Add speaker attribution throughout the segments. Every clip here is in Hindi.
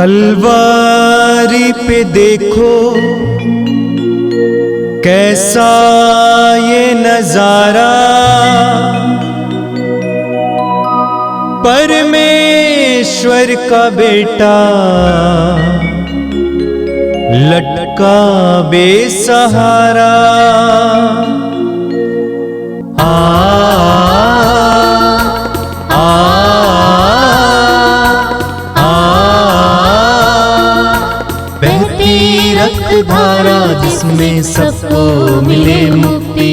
Speaker 1: कलवारी पे देखो कैसा ये नजारा, परमेश्वर का बेटा लटका बेसहारा।
Speaker 2: रक्त धारा जिसमें सबको मिले मुक्ति,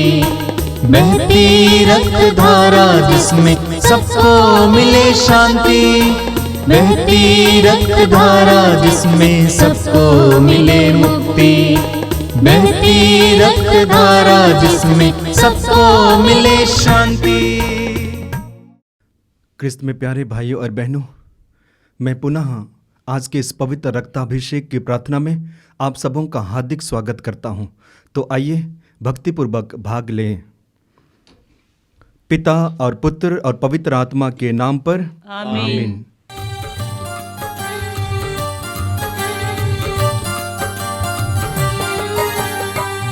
Speaker 2: बहती रक्त धारा जिसमें सबको मिले शांति, बहती रक्त धारा जिसमें सबको मिले मुक्ति, बहती रक्त धारा जिसमें सबको मिले शांति।
Speaker 1: क्रिस्त में प्यारे भाइयों और बहनों, मैं पुनः आज के इस पवित्र रक्ताभिषेक की प्रार्थना में आप सबों का हार्दिक स्वागत करता हूं। तो आइए भक्तिपूर्वक भाग लें। पिता और पुत्र और पवित्र आत्मा के नाम पर आमीन।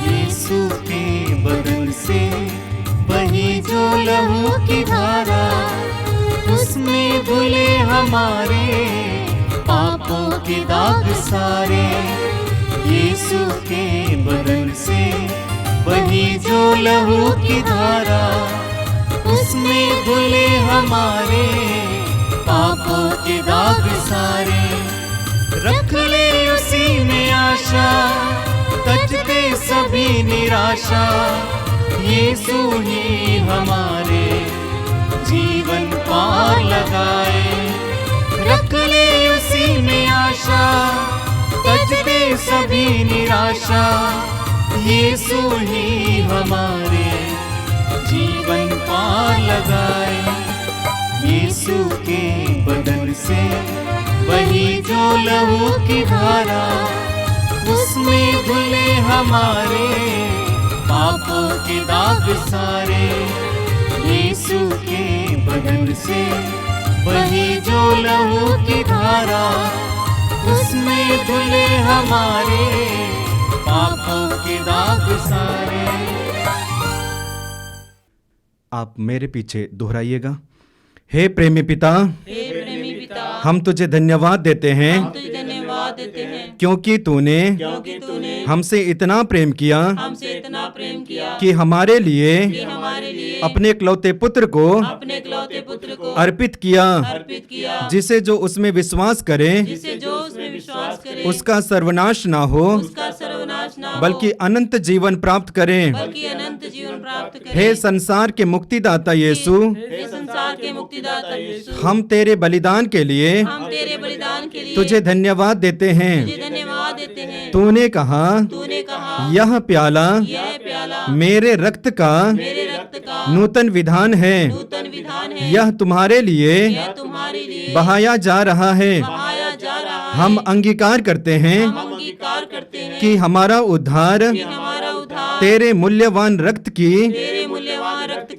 Speaker 2: यीशु के बदन से बही जो लहू की धारा, उसमें धुले हमारे पापों के दाग सारे। यीशु के बदन से बही जो लहू की धारा, उसमें धुले हमारे पापों के दाग सारे। रख ले उसी में आशा, तजते सभी निराशा, यीशु ही हमारे जीवन पार लगाए। रख ले उसी में आशा, तजते सभी निराशा, यीशु ही हमारे जीवन पार लगाए। यीशु के बदन से बही जो लहू की धारा, उसमें धुले हमारे पापों के दाग सारे। यीशु के बदन से बही जो लहू की धारा, उसमें धुले हमारे पापों के दाग सारे।
Speaker 1: आप मेरे पीछे दोहराइएगा। हे प्रेमी पिता, हम तुझे धन्यवाद देते हैं क्योंकि तूने हमसे इतना प्रेम किया कि हमारे लिए अपने इकलौते पुत्र को अर्पित किया, जिसे जो उसमें विश्वास करे उसका सर्वनाश ना हो बल्कि अनंत जीवन प्राप्त करे। हे संसार के मुक्तिदाता यीशु, हम तेरे बलिदान के लिए तुझे धन्यवाद देते हैं। तूने कहा यह प्याला मेरे रक्त का नूतन विधान है, यह तुम्हारे लिए बहाया जा रहा है। हम अंगीकार करते हैं कि हमारा उद्धार तेरे मूल्यवान रक्त की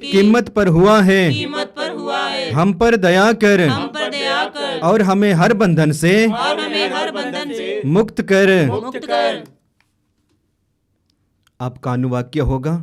Speaker 1: कीमत पर हुआ है। हम पर दया कर और हमें हर बंधन से मुक्त कर। आपका अनुवाक्य होगा,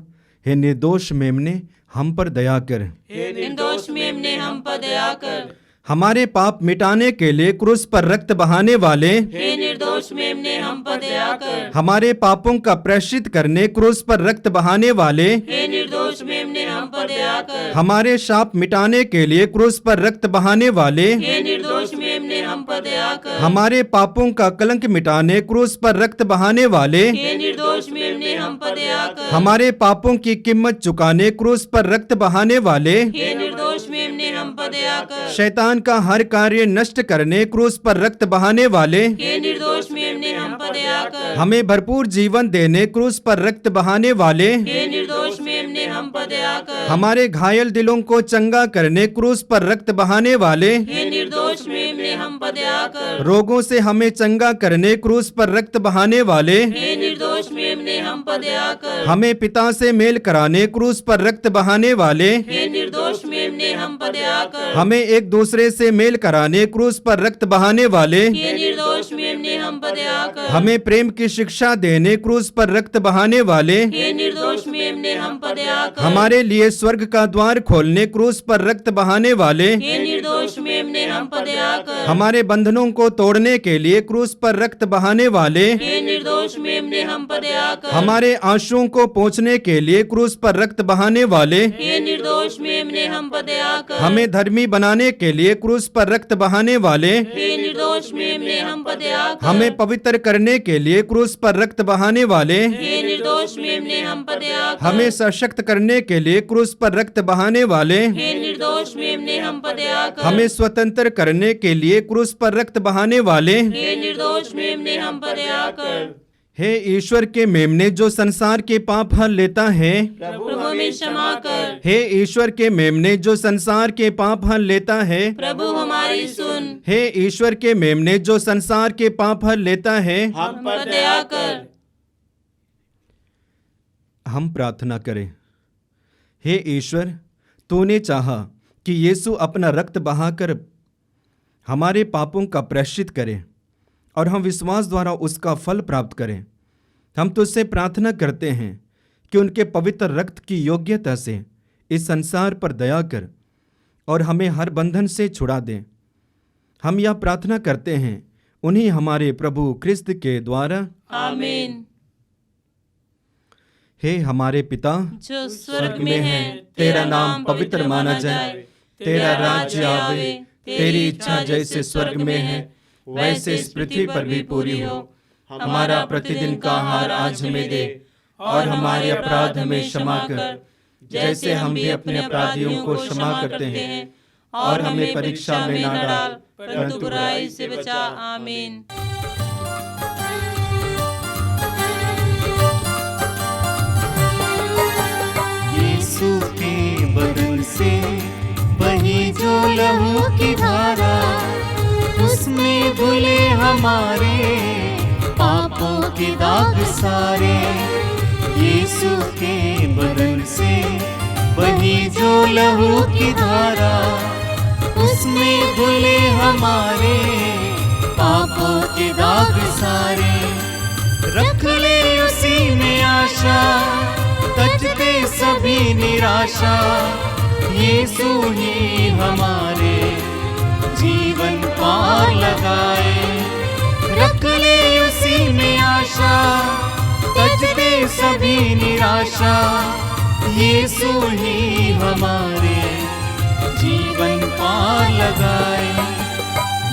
Speaker 1: हे निर्दोष मेमने हम पर दया कर।
Speaker 3: निर्दोष मेमने हम पर दया कर।
Speaker 1: हमारे पाप मिटाने के लिए क्रूस पर रक्त बहाने वाले,
Speaker 3: हे निर्दोष मेमने हम पर दया कर।
Speaker 1: हमारे पापों का प्रायश्चित करने क्रूस पर रक्त बहाने वाले,
Speaker 3: हे निर्दोष मेमने हम पर दया कर।
Speaker 1: हमारे शाप मिटाने के लिए क्रूस पर रक्त बहाने वाले,
Speaker 3: हे निर्दोष मेमने हम पर दया कर।
Speaker 1: हमारे पापों का कलंक मिटाने क्रूस पर रक्त बहाने वाले,
Speaker 3: हे निर्दोष मेमने हम पर दया कर।
Speaker 1: हमारे पापों की कीमत चुकाने क्रूस पर रक्त बहाने वाले,
Speaker 3: हे निर्दोष मेमने हम पर दया कर।
Speaker 1: शैतान का हर कार्य नष्ट करने क्रूस पर रक्त बहाने वाले,
Speaker 3: हे निर्दोष मेमने हम पर दया कर।
Speaker 1: हमें भरपूर जीवन देने क्रूस पर रक्त बहाने वाले,
Speaker 3: हे निर्दोष मेमने हम पर दया कर।
Speaker 1: हमारे घायल दिलों को चंगा करने क्रूस पर रक्त बहाने वाले,
Speaker 3: हे निर्दोष मेमने हम पर दया कर।
Speaker 1: रोगों से हमें चंगा करने क्रूस पर रक्त बहाने वाले,
Speaker 3: हे निर्दोष मेमने हम पर दया कर।
Speaker 1: हमें पिता से मेल कराने क्रूस पर रक्त बहाने वाले,
Speaker 3: हे निर्दोष मेमने हम पर दया कर।
Speaker 1: हमें एक दूसरे से मेल कराने क्रूस पर रक्त बहाने वाले,
Speaker 3: हे निर्दोष मेम ने हम पर दया कर।
Speaker 1: हमें प्रेम की शिक्षा देने क्रूस पर रक्त बहाने वाले,
Speaker 3: हे निर्दोष मेम ने हम पर दया कर।
Speaker 1: हमारे लिए स्वर्ग का द्वार खोलने क्रूस पर रक्त बहाने वाले,
Speaker 3: हे निर्दोष मेम ने हम पर दया कर।
Speaker 1: हमारे बंधनों को तोड़ने के लिए क्रूस पर रक्त बहाने वाले,
Speaker 3: हे निर्दोष मेम ने हम पर दया कर।
Speaker 1: हमारे आंसुओं को पोंछने के लिए क्रूस पर रक्त बहाने वाले,
Speaker 3: हे निर्दोष मेम ने हम पर दया कर।
Speaker 1: हमें धर्मी बनाने के लिए क्रूस पर रक्त बहाने वाले,
Speaker 3: हे निर्दोष मेम ने हम पर दया कर।
Speaker 1: हमें पवित्र करने के लिए क्रूस पर रक्त बहाने वाले,
Speaker 3: हे निर्दोष मेम ने हम पर दया कर।
Speaker 1: हमें सशक्त करने के लिए क्रूस पर रक्त बहाने वाले,
Speaker 3: हे निर्दोष मेम ने हम पर दया कर।
Speaker 1: हमें स्वतंत्र करने के लिए क्रूस पर रक्त बहाने वाले,
Speaker 3: हे निर्दोष मेम ने हम पर दया कर।
Speaker 1: हे ईश्वर के मेमने जो संसार के पाप हल लेता है,
Speaker 3: प्रभु हमें क्षमा कर।
Speaker 1: हे ईश्वर के मेमने जो संसार के पाप हल लेता है,
Speaker 3: प्रभु हमारी सुन।
Speaker 1: हे ईश्वर के मेमने जो संसार के पाप हल लेता है,
Speaker 3: हम पर दया कर।
Speaker 1: हम प्रार्थना करें। हे ईश्वर, तूने चाहा कि यीशु अपना रक्त बहाकर हमारे पापों का प्रायश्चित करे और हम विश्वास द्वारा उसका फल प्राप्त करें। हम तुझसे प्रार्थना करते हैं कि उनके पवित्र रक्त की योग्यता से इस संसार पर दया कर और हमें हर बंधन से छुड़ा दे। हम यह प्रार्थना करते हैं उन्हीं हमारे प्रभु क्रिस्त के द्वारा।
Speaker 3: आमीन।
Speaker 1: हे हमारे पिता
Speaker 3: जो स्वर्ग में है,
Speaker 1: तेरा नाम पवित्र माना जाए, तेरा राज्य आवे, तेरी इच्छा जैसे स्वर्ग में है वैसे इस पृथ्वी पर भी पूरी हो। हमारा प्रतिदिन का आहार आज हमें दे और हमारे अपराध हमें क्षमा कर, जैसे हम भी अपने अपराधियों को क्षमा करते हैं, और हमें परीक्षा में ना डाल
Speaker 3: परंतु बुराई से बचा। आमीन।
Speaker 2: यीशु के बदन से बही जो लहू की धारा, उसमें धुले हमारे पापों के दाग सारे। यीशु के बदन से बही जो लहू की धारा, उसमें धुले हमारे पापों के दाग सारे। रख ले उसी में आशा, तजते सभी निराशा। यीशु ही हमारे जीवन पार लगाए। रख ले उसी में आशा, तजते सभी निराशा। यीशु ही हमारे जीवन पार लगाए।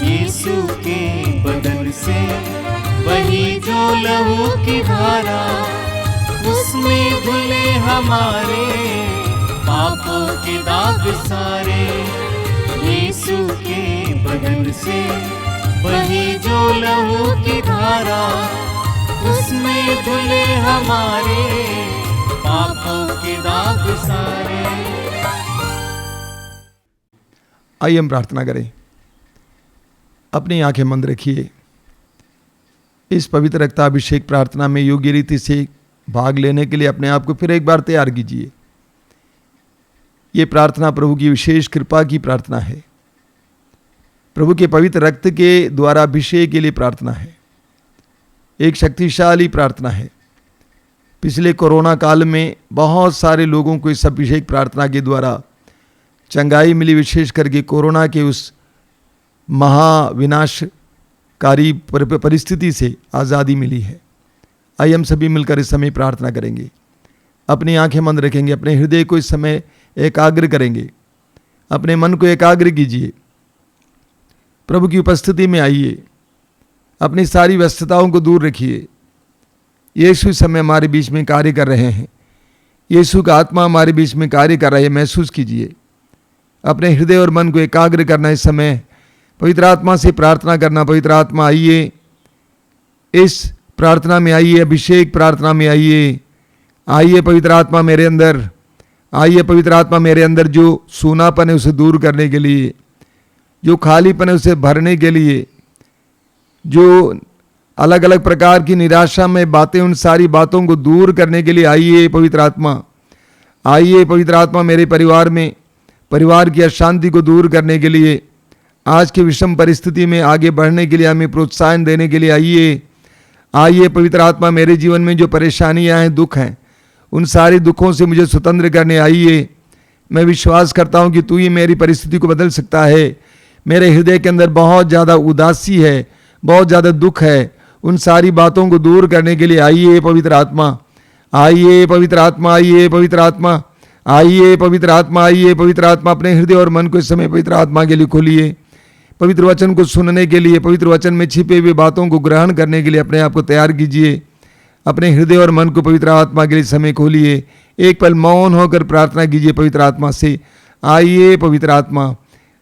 Speaker 2: यीशु के बदन से बही जो लहू की धारा, उसमें धुले हमारे पापों के दाग सारे। यीशु के बदन से बही जो लहू की धारा, उसमें धुले हमारे पापों के दाग सारे।
Speaker 4: आइए हम प्रार्थना करें। अपनी आंखें बंद रखिए। इस पवित्र रक्ताभिषेक प्रार्थना में योग्य रीति से भाग लेने के लिए अपने आप को फिर एक बार तैयार कीजिए। ये प्रार्थना प्रभु की विशेष कृपा की प्रार्थना है। प्रभु के पवित्र रक्त के द्वारा अभिषेक के लिए प्रार्थना है। एक शक्तिशाली प्रार्थना है। पिछले कोरोना काल में बहुत सारे लोगों को इस अभिषेक प्रार्थना के द्वारा चंगाई मिली, विशेष करके कोरोना के उस महाविनाशकारी परिस्थिति से आज़ादी मिली है। आइए हम सभी मिलकर इस समय प्रार्थना करेंगे। अपनी आंखें बंद रखेंगे, अपने हृदय को इस समय एकाग्र करेंगे, अपने मन को एकाग्र कीजिए। प्रभु की उपस्थिति में आइए, अपनी सारी व्यस्तताओं को दूर रखिए। यीशु इस समय हमारे बीच में कार्य कर रहे हैं। यीशु का आत्मा हमारे बीच में कार्य कर रहा है, महसूस कीजिए। अपने हृदय और मन को एकाग्र करना, इस समय पवित्र आत्मा से प्रार्थना करना। पवित्र आत्मा आइए, इस प्रार्थना में आइए, अभिषेक प्रार्थना में आइए। आइए पवित्र आत्मा मेरे अंदर, आइए पवित्र आत्मा मेरे अंदर। जो सूनापन है उसे दूर करने के लिए, जो खालीपन है उसे भरने के लिए, जो अलग अलग प्रकार की निराशा में बातें, उन सारी बातों को दूर करने के लिए आइए पवित्र आत्मा। आइए पवित्र आत्मा मेरे परिवार में, परिवार की अशांति को दूर करने के लिए, आज की विषम परिस्थिति में आगे बढ़ने के लिए हमें प्रोत्साहन देने के लिए आइए पवित्र आत्मा, मेरे जीवन में जो परेशानियां हैं, दुख हैं, उन सारे दुखों से मुझे स्वतंत्र करने आइए। मैं विश्वास करता हूं कि तू ही मेरी परिस्थिति को बदल सकता है। मेरे हृदय के अंदर बहुत ज़्यादा उदासी है, बहुत ज़्यादा दुख है, उन सारी बातों को दूर करने के लिए आइए पवित्र आत्मा, आइए पवित्र आत्मा, आइए पवित्र आत्मा, आइए पवित्र आत्मा, आइए पवित्र आत्मा। अपने हृदय और मन को इस समय पवित्र आत्मा के लिए खोलिए, पवित्र वचन को सुनने के लिए, पवित्र वचन में छिपे हुए बातों को ग्रहण करने के लिए अपने आप को तैयार कीजिए। अपने हृदय और मन को पवित्र आत्मा के लिए समय खोलिए। एक पल मौन होकर प्रार्थना कीजिए पवित्र आत्मा से। आइए पवित्र आत्मा,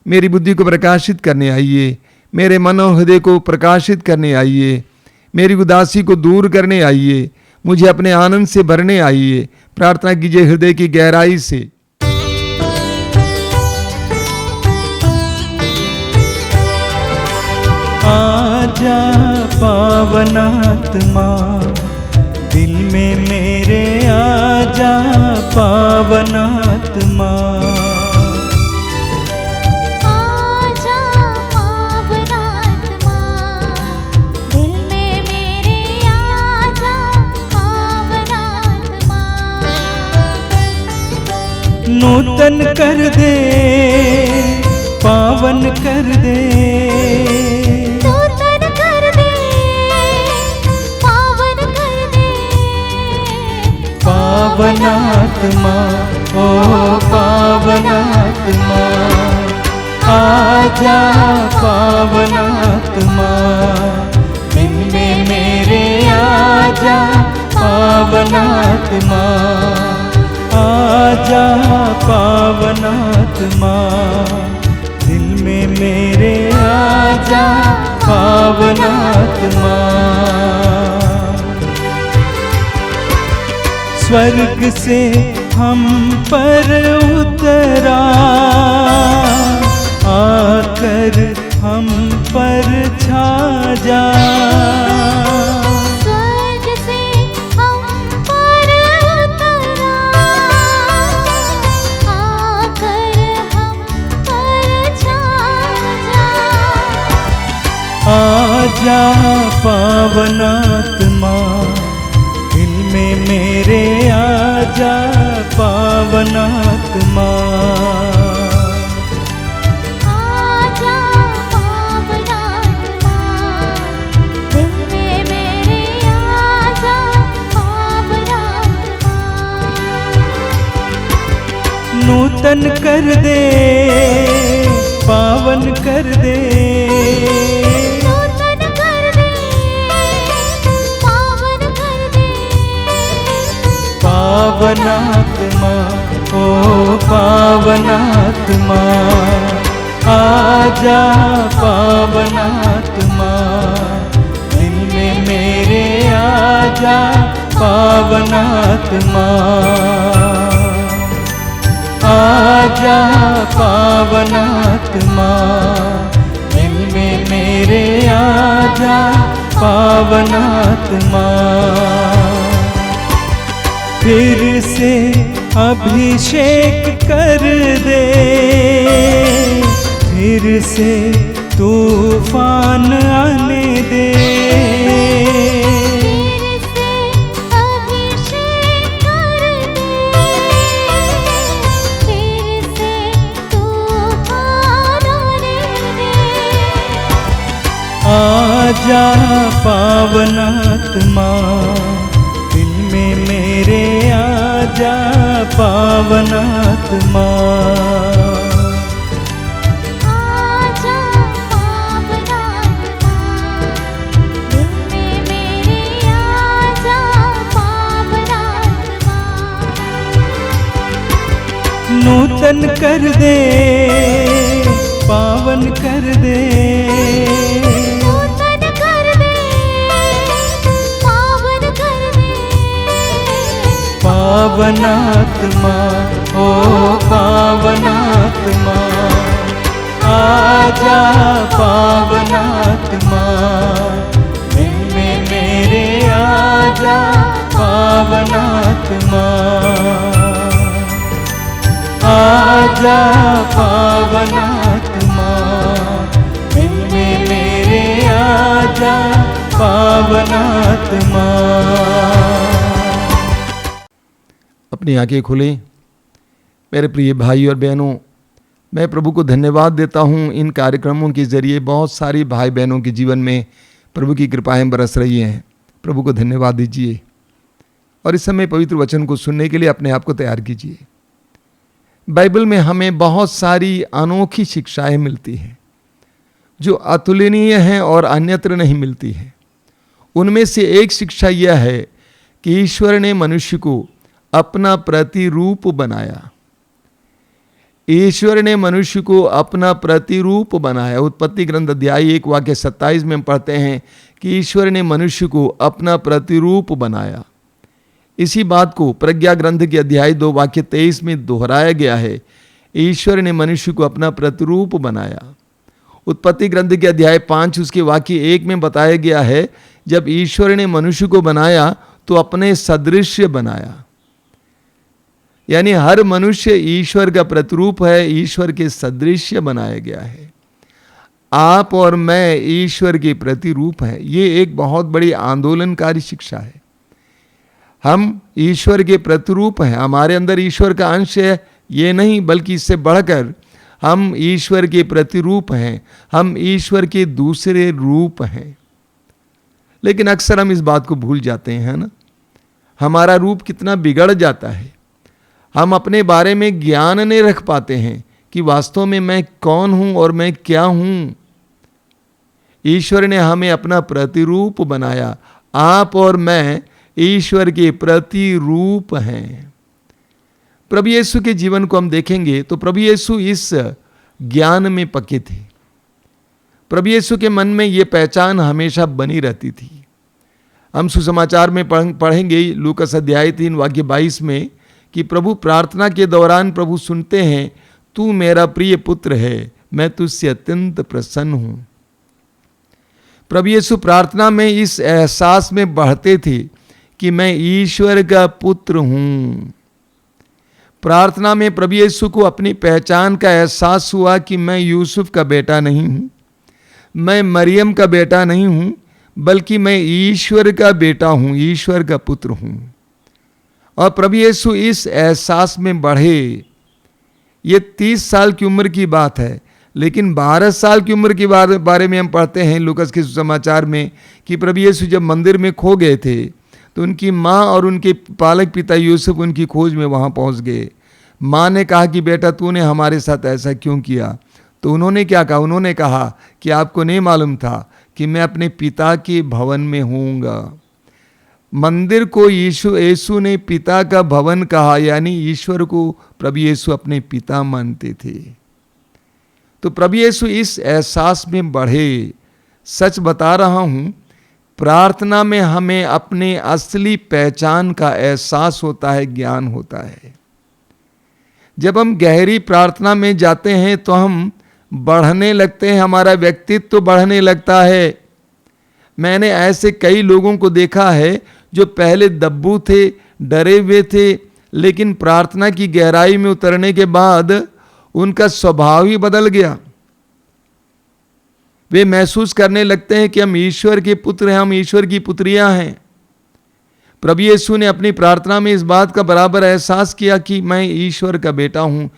Speaker 4: मेरी बुद्धि को प्रकाशित करने आइए, मेरे मन और हृदय को प्रकाशित करने आइए, मेरी उदासी को दूर करने आइए, मुझे अपने आनंद से भरने आइए। प्रार्थना कीजिए हृदय की गहराई से।
Speaker 2: आजा पावनात्मा, दिल में मेरे आजा पावनात्मा।
Speaker 5: आजा पावनात्मा, दिल में मेरे आजा पावनात्मा।
Speaker 2: नूतन कर दे, पावन कर दे,
Speaker 5: नूतन कर दे, पावन कर दे।
Speaker 2: पावनात्मा, ओ पावनात्मा, आजा पावनात्मा, दिल में मेरे आजा पावनात्मा, आजा पावनात्मा, दिल में मेरे आजा पावनात्मा। स्वर्ग से हम पर उतरा, आकर हम पर छा जा।
Speaker 5: स्वर्ग से हम पर उतरा, आकर हम पर छा जा।
Speaker 2: आजा पावनात्मा, दिल में मेरे आजा पावनात्मा।
Speaker 5: आजा पावनात्मा, दिल में मेरे आजा पावनात्मा।
Speaker 2: नूतन कर दे, पावन कर दे,
Speaker 5: नूतन कर दे, पावन कर दे।
Speaker 2: पावनात्मा, ओ पावनात्मा, आजा पावनात्मा, दिल में मेरे आजा पावनात्मा। आजा पावनात्मा, दिल में मेरे आजा पावनात्मा। फिर से अभिषेक कर दे, फिर से तूफान आने दे।
Speaker 5: फिर से अभिषेक कर दे, फिर से तूफान आने दे।
Speaker 2: आजा पावनात्मा, दिल में मेरे आजा पावनात्मा।
Speaker 5: आजा पावनात्मा, दिल में मेरे आजा पावनात्मा।
Speaker 2: नूतन कर दे, पावन कर दे,
Speaker 5: नूतन कर दे, पावन कर दे।
Speaker 2: पावनात्मा, ओ पावनात्मा, आजा पावनात्मा, दिल में मेरे आजा पावनात्मा। आजा आजा पावन आत्मा, दिल में मेरे आजा पावन आत्मा।
Speaker 4: अपनी आंखें खोलें। मेरे प्रिय भाई और बहनों, मैं प्रभु को धन्यवाद देता हूँ। इन कार्यक्रमों के जरिए बहुत सारी भाई बहनों के जीवन में प्रभु की कृपाएं बरस रही हैं। प्रभु को धन्यवाद दीजिए और इस समय पवित्र वचन को सुनने के लिए अपने आप को तैयार कीजिए। बाइबल में हमें बहुत सारी अनोखी शिक्षाएं मिलती हैं जो अतुलनीय हैं और अन्यत्र नहीं मिलती हैं। उनमें से एक शिक्षा यह है कि ईश्वर ने मनुष्य को अपना प्रतिरूप बनाया। ईश्वर ने मनुष्य को अपना प्रतिरूप बनाया। उत्पत्ति ग्रंथ अध्याय 1 वाक्य 27 में हम पढ़ते हैं कि ईश्वर ने मनुष्य को अपना प्रतिरूप बनाया। इसी बात को प्रज्ञा ग्रंथ के अध्याय 2 वाक्य 23 में दोहराया गया है। ईश्वर ने मनुष्य को अपना प्रतिरूप बनाया। उत्पत्ति ग्रंथ के अध्याय 5 उसके वाक्य 1 में बताया गया है, जब ईश्वर ने मनुष्य को बनाया तो अपने सदृश्य बनाया। यानी हर मनुष्य ईश्वर का प्रतिरूप है, ईश्वर के सदृश्य बनाया गया है। आप और मैं ईश्वर के प्रतिरूप हैं। ये एक बहुत बड़ी आंदोलनकारी शिक्षा है। हम ईश्वर के प्रतिरूप हैं, हमारे अंदर ईश्वर का अंश है, ये नहीं बल्कि इससे बढ़कर हम ईश्वर के प्रतिरूप हैं। हम ईश्वर के दूसरे रूप हैं। लेकिन अक्सर हम इस बात को भूल जाते हैं, है ना? हमारा रूप कितना बिगड़ जाता है। हम अपने बारे में ज्ञान नहीं रख पाते हैं कि वास्तव में मैं कौन हूं और मैं क्या हूं। ईश्वर ने हमें अपना प्रतिरूप बनाया। आप और मैं ईश्वर के प्रतिरूप हैं। प्रभु यीशु के जीवन को हम देखेंगे तो प्रभु यीशु इस ज्ञान में पक्के थे। प्रभु यीशु के मन में ये पहचान हमेशा बनी रहती थी। हम सुसमाचार में पढ़ेंगे लूकास अध्याय 3 वाक्य 22 में कि प्रभु प्रार्थना के दौरान प्रभु सुनते हैं, तू मेरा प्रिय पुत्र है, मैं तुझसे अत्यंत प्रसन्न हूं। प्रभु यीशु प्रार्थना में इस एहसास में बढ़ते थे कि मैं ईश्वर का पुत्र हूं। प्रार्थना में प्रभु यीशु को अपनी पहचान का एहसास हुआ कि मैं यूसुफ का बेटा नहीं हूं, मैं मरियम का बेटा नहीं हूं, बल्कि मैं ईश्वर का बेटा हूं, ईश्वर का पुत्र हूं। और प्रभु यीशु इस एहसास में बढ़े। ये 30 साल की उम्र की बात है, लेकिन 12 साल की उम्र के बारे में हम पढ़ते हैं लूकास के सुसमाचार में कि प्रभु यीशु जब मंदिर में खो गए थे तो उनकी माँ और उनके पालक पिता यूसुफ उनकी खोज में वहाँ पहुँच गए। माँ ने कहा कि बेटा तूने हमारे साथ ऐसा क्यों किया? तो उन्होंने क्या कहा? उन्होंने कहा कि आपको नहीं मालूम था कि मैं अपने पिता के भवन में होऊंगा। मंदिर को यीशु ने पिता का भवन कहा, यानी ईश्वर को प्रभु यीशु अपने पिता मानते थे। तो प्रभु यीशु इस एहसास में बढ़े। सच बता रहा हूं, प्रार्थना में हमें अपने असली पहचान का एहसास होता है, ज्ञान होता है। जब हम गहरी प्रार्थना में जाते हैं तो हम बढ़ने लगते हैं, हमारा व्यक्तित्व तो बढ़ने लगता है। मैंने ऐसे कई लोगों को देखा है जो पहले दब्बू थे, डरे हुए थे, लेकिन प्रार्थना की गहराई में उतरने के बाद उनका स्वभाव ही बदल गया। वे महसूस करने लगते हैं कि हम ईश्वर के पुत्र हैं, हम ईश्वर की पुत्रियां हैं। प्रभु यीशु ने अपनी प्रार्थना में इस बात का बराबर एहसास किया कि मैं ईश्वर का बेटा हूं,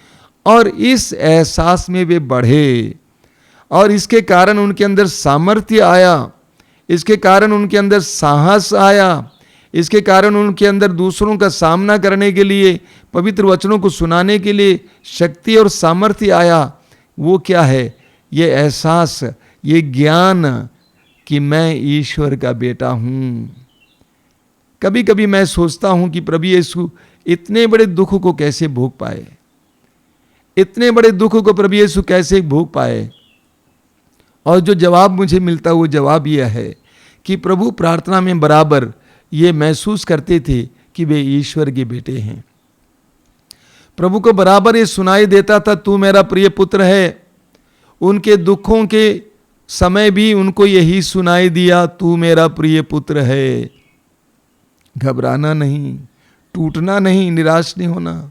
Speaker 4: और इस एहसास में वे बढ़े और इसके कारण उनके अंदर सामर्थ्य आया, इसके कारण उनके अंदर साहस आया, इसके कारण उनके अंदर दूसरों का सामना करने के लिए, पवित्र वचनों को सुनाने के लिए शक्ति और सामर्थ्य आया। वो क्या है? ये एहसास, ये ज्ञान कि मैं ईश्वर का बेटा हूं। कभी कभी मैं सोचता हूं कि प्रभु यीशु इतने बड़े दुख को कैसे भोग पाए, इतने बड़े दुख को प्रभु यीशु कैसे भोग पाए। और जो जवाब मुझे मिलता वो जवाब यह है कि प्रभु प्रार्थना में बराबर ये महसूस करते थे कि वे ईश्वर के बेटे हैं। प्रभु को बराबर ये सुनाई देता था, तू मेरा प्रिय पुत्र है। उनके दुखों के समय भी उनको यही सुनाई दिया, तू मेरा प्रिय पुत्र है। घबराना नहीं, टूटना नहीं, निराश नहीं होना।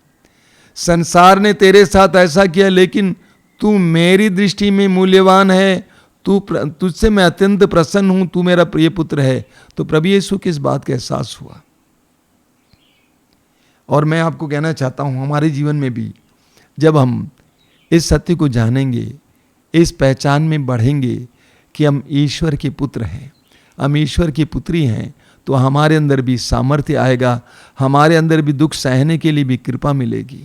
Speaker 4: संसार ने तेरे साथ ऐसा किया, लेकिन तू मेरी दृष्टि में मूल्यवान है, तुझसे मैं अत्यंत प्रसन्न हूं, तू मेरा प्रिय पुत्र है। तो प्रभु यीशु की इस बात का एहसास हुआ। और मैं आपको कहना चाहता हूं, हमारे जीवन में भी जब हम इस सत्य को जानेंगे, इस पहचान में बढ़ेंगे कि हम ईश्वर के पुत्र हैं, हम ईश्वर की पुत्री हैं, तो हमारे अंदर भी सामर्थ्य आएगा, हमारे अंदर भी दुख सहने के लिए भी कृपा मिलेगी।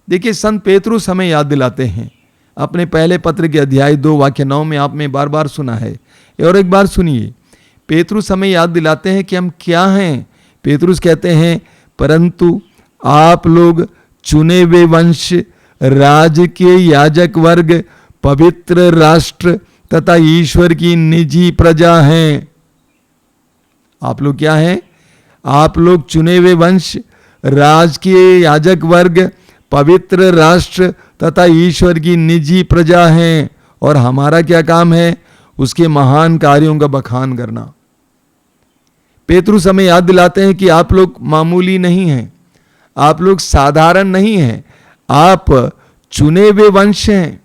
Speaker 4: देखिए, संत पेतरुस हमें याद दिलाते हैं अपने पहले पत्र के अध्याय 2 वाक्य 9 में, आपने बार बार सुना है, और एक बार सुनिए। पेतरुस हमें याद दिलाते हैं कि हम क्या हैं। पेतरुस कहते हैं, परंतु आप लोग चुने हुए वंश, राज के याजक वर्ग, पवित्र राष्ट्र तथा ईश्वर की निजी प्रजा हैं। आप लोग क्या हैं? आप लोग चुने हुए वंश, राज के याजक वर्ग, पवित्र राष्ट्र तथा ईश्वर की निजी प्रजा हैं। और हमारा क्या काम है? उसके महान कार्यों का बखान करना। पेतरुस हमें याद दिलाते हैं कि आप लोग मामूली नहीं हैं, आप लोग साधारण नहीं हैं, आप चुने हुए वंश हैं,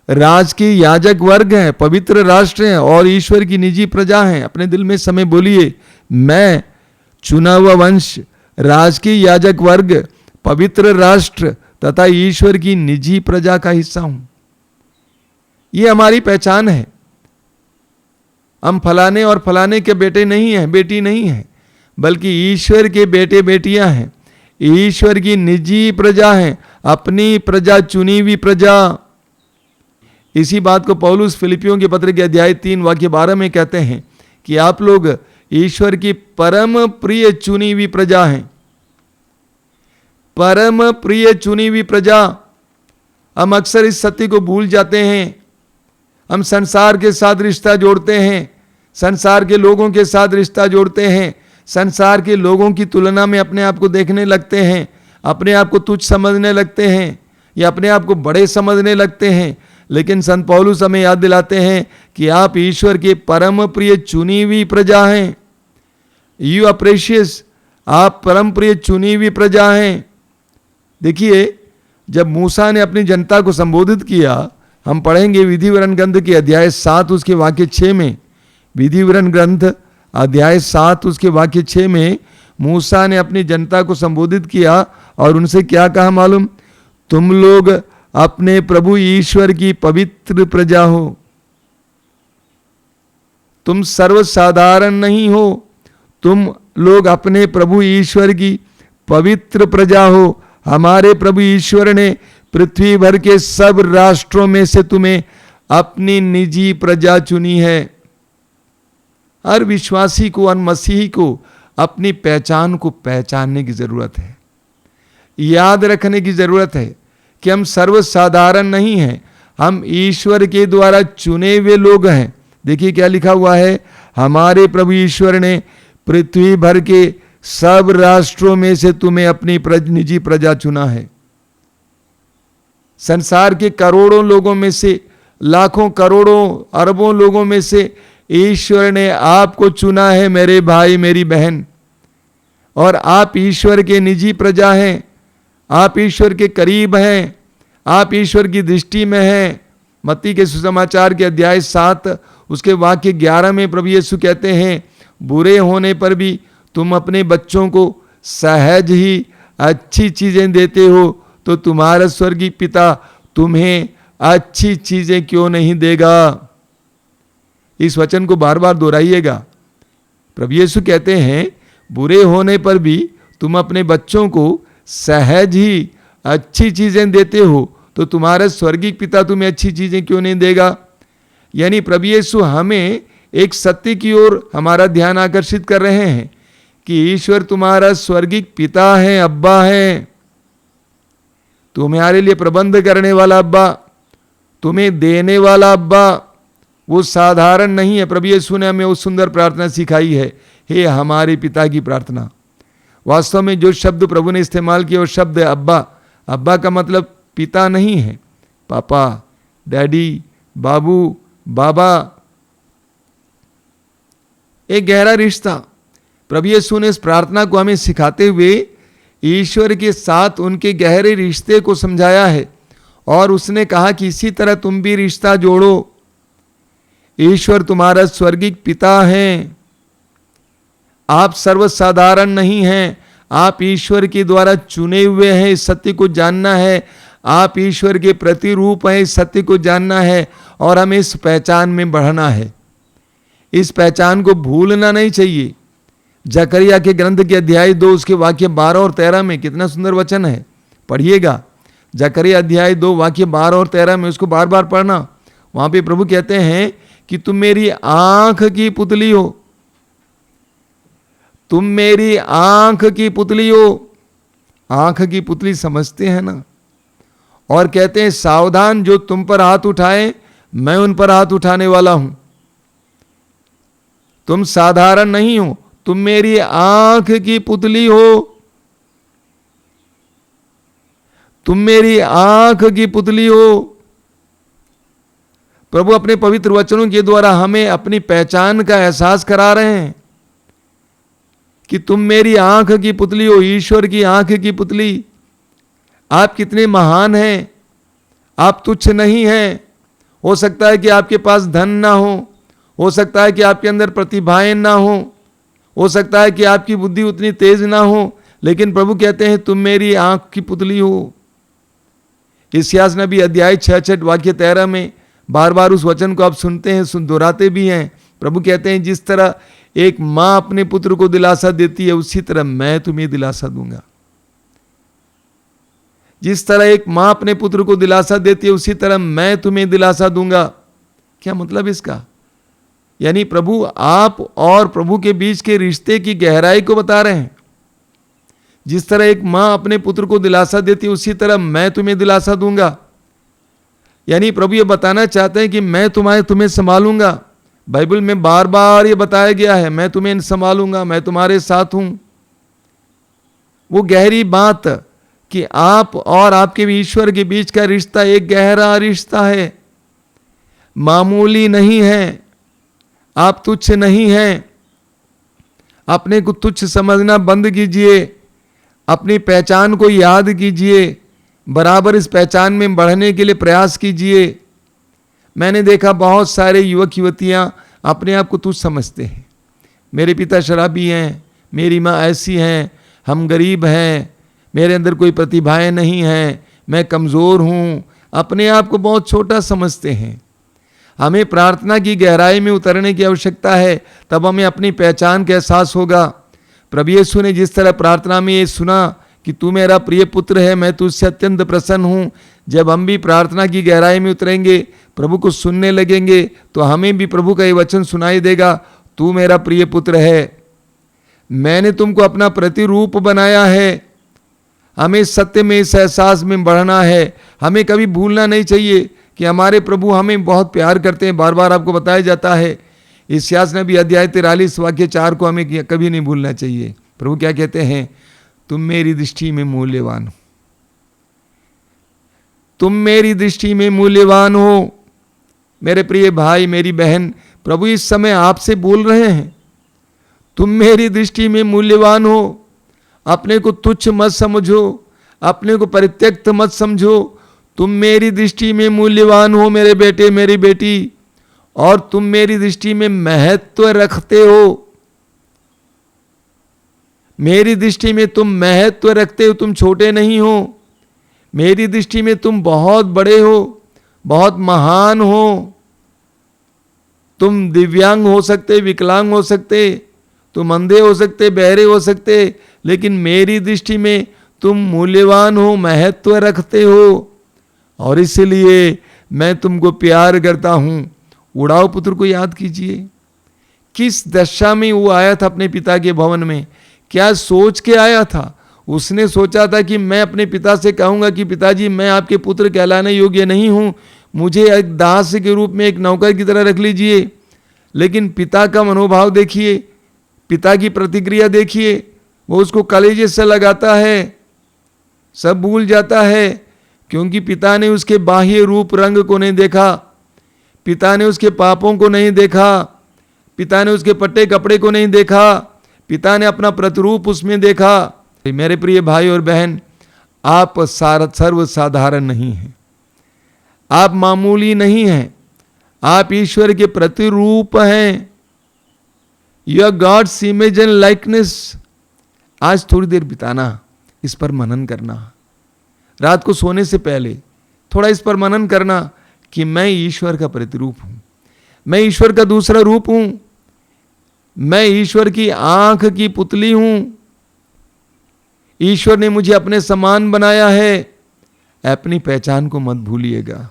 Speaker 4: राज के याजक वर्ग हैं, पवित्र राष्ट्र हैं और ईश्वर की निजी प्रजा हैं। अपने दिल में समय बोलिए, मैं चुना हुआ वंश, राज के याजक वर्ग, पवित्र राष्ट्र तथा ईश्वर की निजी प्रजा का हिस्सा हूं। ये हमारी पहचान है। हम फलाने और फलाने के बेटे नहीं हैं, बेटी नहीं हैं, बल्कि ईश्वर के बेटे बेटियां हैं, ईश्वर की निजी प्रजा हैं, अपनी प्रजा, चुनी हुई प्रजा। इसी बात को पौलुस फिलिपियों के पत्र के अध्याय 3 वाक्य 12 में कहते हैं कि आप लोग ईश्वर की परम प्रिय चुनी हुई प्रजा हैं। परम प्रिय चुनी हुई प्रजा। हम अक्सर इस सत्य को भूल जाते हैं। हम संसार के साथ रिश्ता जोड़ते हैं, संसार के लोगों के साथ रिश्ता जोड़ते हैं, संसार के लोगों की तुलना में अपने आप को देखने लगते हैं, अपने आप को तुच्छ समझने लगते हैं या अपने आप को बड़े समझने लगते हैं। लेकिन संत पौलुस हमें याद दिलाते हैं कि आप ईश्वर के परम प्रिय चुनी हुई प्रजा हैं। यू आर प्रेशियस, आप परम प्रिय चुनी हुई प्रजा हैं। देखिए, जब मूसा ने अपनी जनता को संबोधित किया, हम पढ़ेंगे विधि विवरण ग्रंथ के अध्याय 7 उसके वाक्य 6 में। विधि विवरण ग्रंथ अध्याय 7 उसके वाक्य 6 में मूसा ने अपनी जनता को संबोधित किया और उनसे क्या कहा मालूम? तुम लोग अपने प्रभु ईश्वर की पवित्र प्रजा हो। तुम सर्वसाधारण नहीं हो, तुम लोग अपने प्रभु ईश्वर की पवित्र प्रजा हो। हमारे प्रभु ईश्वर ने पृथ्वी भर के सब राष्ट्रों में से तुम्हें अपनी निजी प्रजा चुनी है। हर विश्वासी को, हर मसीही को अपनी पहचान को पहचानने की जरूरत है, याद रखने की जरूरत है कि हम सर्वसाधारण नहीं हैं, हम ईश्वर के द्वारा चुने हुए लोग हैं। देखिए क्या लिखा हुआ है, हमारे प्रभु ईश्वर ने पृथ्वी भर के सब राष्ट्रों में से तुम्हें अपनी निजी प्रजा चुना है। संसार के करोड़ों लोगों में से, लाखों करोड़ों अरबों लोगों में से ईश्वर ने आपको चुना है, मेरे भाई मेरी बहन। और आप ईश्वर के निजी प्रजा हैं, आप ईश्वर के करीब हैं, आप ईश्वर की दृष्टि में हैं। मत्ती के सुसमाचार के अध्याय 7 उसके वाक्य 11 में प्रभु यीशु कहते हैं, बुरे होने पर भी तुम अपने बच्चों को सहज ही अच्छी चीजें देते हो, तो तुम्हारा स्वर्गीय पिता तुम्हें अच्छी चीजें क्यों नहीं देगा। इस वचन को बार बार दोहराइएगा। प्रभु यीशु कहते हैं, बुरे होने पर भी तुम अपने बच्चों को सहज ही अच्छी चीजें देते हो, तो तुम्हारा स्वर्गीय पिता तुम्हें अच्छी चीजें क्यों नहीं देगा। यानी प्रभु यीशु हमें एक सत्य की ओर हमारा ध्यान आकर्षित कर रहे हैं कि ईश्वर तुम्हारा स्वर्गीय पिता है, अब्बा है, तुम्हारे लिए प्रबंध करने वाला अब्बा, तुम्हें देने वाला अब्बा। वो साधारण नहीं है। प्रभु यीशु ने हमें वो सुंदर प्रार्थना सिखाई है, हे हमारे पिता की प्रार्थना। वास्तव में जो शब्द प्रभु ने इस्तेमाल किया वो शब्द है अब्बा। अब्बा का मतलब पिता नहीं है, पापा, डैडी, बाबू, बाबा, एक गहरा रिश्ता। प्रभु यीशु ने इस प्रार्थना को हमें सिखाते हुए ईश्वर के साथ उनके गहरे रिश्ते को समझाया है और उसने कहा कि इसी तरह तुम भी रिश्ता जोड़ो। ईश्वर तुम्हारा स्वर्गिक पिता हैं, आप सर्वसाधारण नहीं हैं, आप ईश्वर के द्वारा चुने हुए हैं, इस सत्य को जानना है। आप ईश्वर के प्रतिरूप हैं, इस सत्य को जानना है और हमें इस पहचान में बढ़ना है। इस पहचान को भूलना नहीं चाहिए। जकरिया के ग्रंथ के अध्याय 2 उसके वाक्य 12 और 13 में कितना सुंदर वचन है, पढ़िएगा। जकरिया अध्याय 2 वाक्य 12 और 13 में, उसको बार बार पढ़ना। वहां पे प्रभु कहते हैं कि तुम मेरी आंख की पुतली हो, तुम मेरी आंख की पुतली हो। आंख की पुतली समझते हैं ना। और कहते हैं सावधान, जो तुम पर हाथ उठाए मैं उन पर हाथ उठाने वाला हूं। तुम साधारण नहीं हो, तुम मेरी आंख की पुतली हो, तुम मेरी आंख की पुतली हो। प्रभु अपने पवित्र वचनों के द्वारा हमें अपनी पहचान का एहसास करा रहे हैं कि तुम मेरी आंख की पुतली हो, ईश्वर की आंख की पुतली। आप कितने महान हैं, आप तुच्छ नहीं हैं। हो सकता है कि आपके पास धन ना हो सकता है कि आपके अंदर प्रतिभाएं ना हो सकता है कि आपकी बुद्धि उतनी तेज ना हो, लेकिन प्रभु कहते हैं तुम मेरी आंख की पुतली हो। इस्यास नबी अध्याय 66 वाक्य 13 में बार बार उस वचन को आप सुनते हैं, दोहराते भी हैं। प्रभु कहते हैं जिस तरह एक मां अपने पुत्र को दिलासा देती है, उसी तरह मैं तुम्हें दिलासा दूंगा। जिस तरह एक मां अपने पुत्र को दिलासा देती है, उसी तरह मैं तुम्हें दिलासा दूंगा। क्या मतलब इसका? यानी प्रभु आप और प्रभु के बीच के रिश्ते की गहराई को बता रहे हैं। जिस तरह एक मां अपने पुत्र को दिलासा देती है, उसी तरह मैं तुम्हें दिलासा दूंगा। यानी प्रभु ये बताना चाहते हैं कि मैं तुम्हें संभालूंगा। बाइबल में बार बार ये बताया गया है, मैं तुम्हें संभालूंगा, मैं तुम्हारे साथ हूं। वो गहरी बात कि आप और आपके ईश्वर के बीच का रिश्ता एक गहरा रिश्ता है, मामूली नहीं है। आप तुच्छ नहीं हैं। अपने को तुच्छ समझना बंद कीजिए, अपनी पहचान को याद कीजिए, बराबर इस पहचान में बढ़ने के लिए प्रयास कीजिए। मैंने देखा बहुत सारे युवक युवतियां अपने आप को तुच्छ समझते हैं। मेरे पिता शराबी हैं, मेरी माँ ऐसी हैं, हम गरीब हैं, मेरे अंदर कोई प्रतिभाएं नहीं हैं, मैं कमज़ोर हूँ। अपने आप को बहुत छोटा समझते हैं। हमें प्रार्थना की गहराई में उतरने की आवश्यकता है, तब हमें अपनी पहचान का एहसास होगा। प्रभु यीशु ने जिस तरह प्रार्थना में ये सुना कि तू मेरा प्रिय पुत्र है, मैं तुझसे अत्यंत प्रसन्न हूँ। जब हम भी प्रार्थना की गहराई में उतरेंगे, प्रभु को सुनने लगेंगे, तो हमें भी प्रभु का ये वचन सुनाई देगा, तू मेरा प्रिय पुत्र है, मैंने तुमको अपना प्रतिरूप बनाया है। हमें सत्य में इस एहसास में बढ़ना है। हमें कभी भूलना नहीं चाहिए कि हमारे प्रभु हमें बहुत प्यार करते हैं। बार बार आपको बताया जाता है। इस्यास नबी अध्याय 43 वाक्य 4 को हमें कभी नहीं भूलना चाहिए। प्रभु क्या कहते हैं? तुम मेरी दृष्टि में मूल्यवान हो, तुम मेरी दृष्टि में मूल्यवान हो। मेरे प्रिय भाई, मेरी बहन, प्रभु इस समय आपसे बोल रहे हैं, तुम मेरी दृष्टि में मूल्यवान हो। अपने को तुच्छ मत समझो, अपने को परित्यक्त मत समझो। तुम मेरी दृष्टि में मूल्यवान हो मेरे बेटे, मेरी बेटी, और तुम मेरी दृष्टि में महत्व रखते हो। मेरी दृष्टि में तुम महत्व रखते हो, तुम छोटे नहीं हो। मेरी दृष्टि में तुम बहुत बड़े हो, बहुत महान हो। तुम दिव्यांग हो सकते, विकलांग हो सकते, तुम अंधे हो सकते, बहरे हो सकते, लेकिन मेरी दृष्टि में तुम मूल्यवान हो, महत्व रखते हो, और इसलिए मैं तुमको प्यार करता हूं। उड़ाऊ पुत्र को याद कीजिए, किस दशा में वो आया था अपने पिता के भवन में, क्या सोच के आया था। उसने सोचा था कि मैं अपने पिता से कहूंगा कि पिताजी मैं आपके पुत्र कहलाने योग्य नहीं हूं, मुझे एक दास के रूप में, एक नौकर की तरह रख लीजिए। लेकिन पिता का मनोभाव देखिए, पिता की प्रतिक्रिया देखिए, वो उसको कलेजे से लगाता है, सब भूल जाता है, क्योंकि पिता ने उसके बाह्य रूप रंग को नहीं देखा, पिता ने उसके पापों को नहीं देखा, पिता ने उसके पट्टे कपड़े को नहीं देखा, पिता ने अपना प्रतिरूप उसमें देखा। मेरे प्रिय भाई और बहन, आप सर्वसाधारण नहीं हैं, आप मामूली नहीं हैं, आप ईश्वर के प्रतिरूप हैं। You are God's image and likeness. आज थोड़ी देर बिताना, इस पर मनन करना, रात को सोने से पहले थोड़ा इस पर मनन करना कि मैं ईश्वर का प्रतिरूप हूं, मैं ईश्वर का दूसरा रूप हूं, मैं ईश्वर की आंख की पुतली हूं, ईश्वर ने मुझे अपने समान बनाया है। अपनी पहचान को मत भूलिएगा,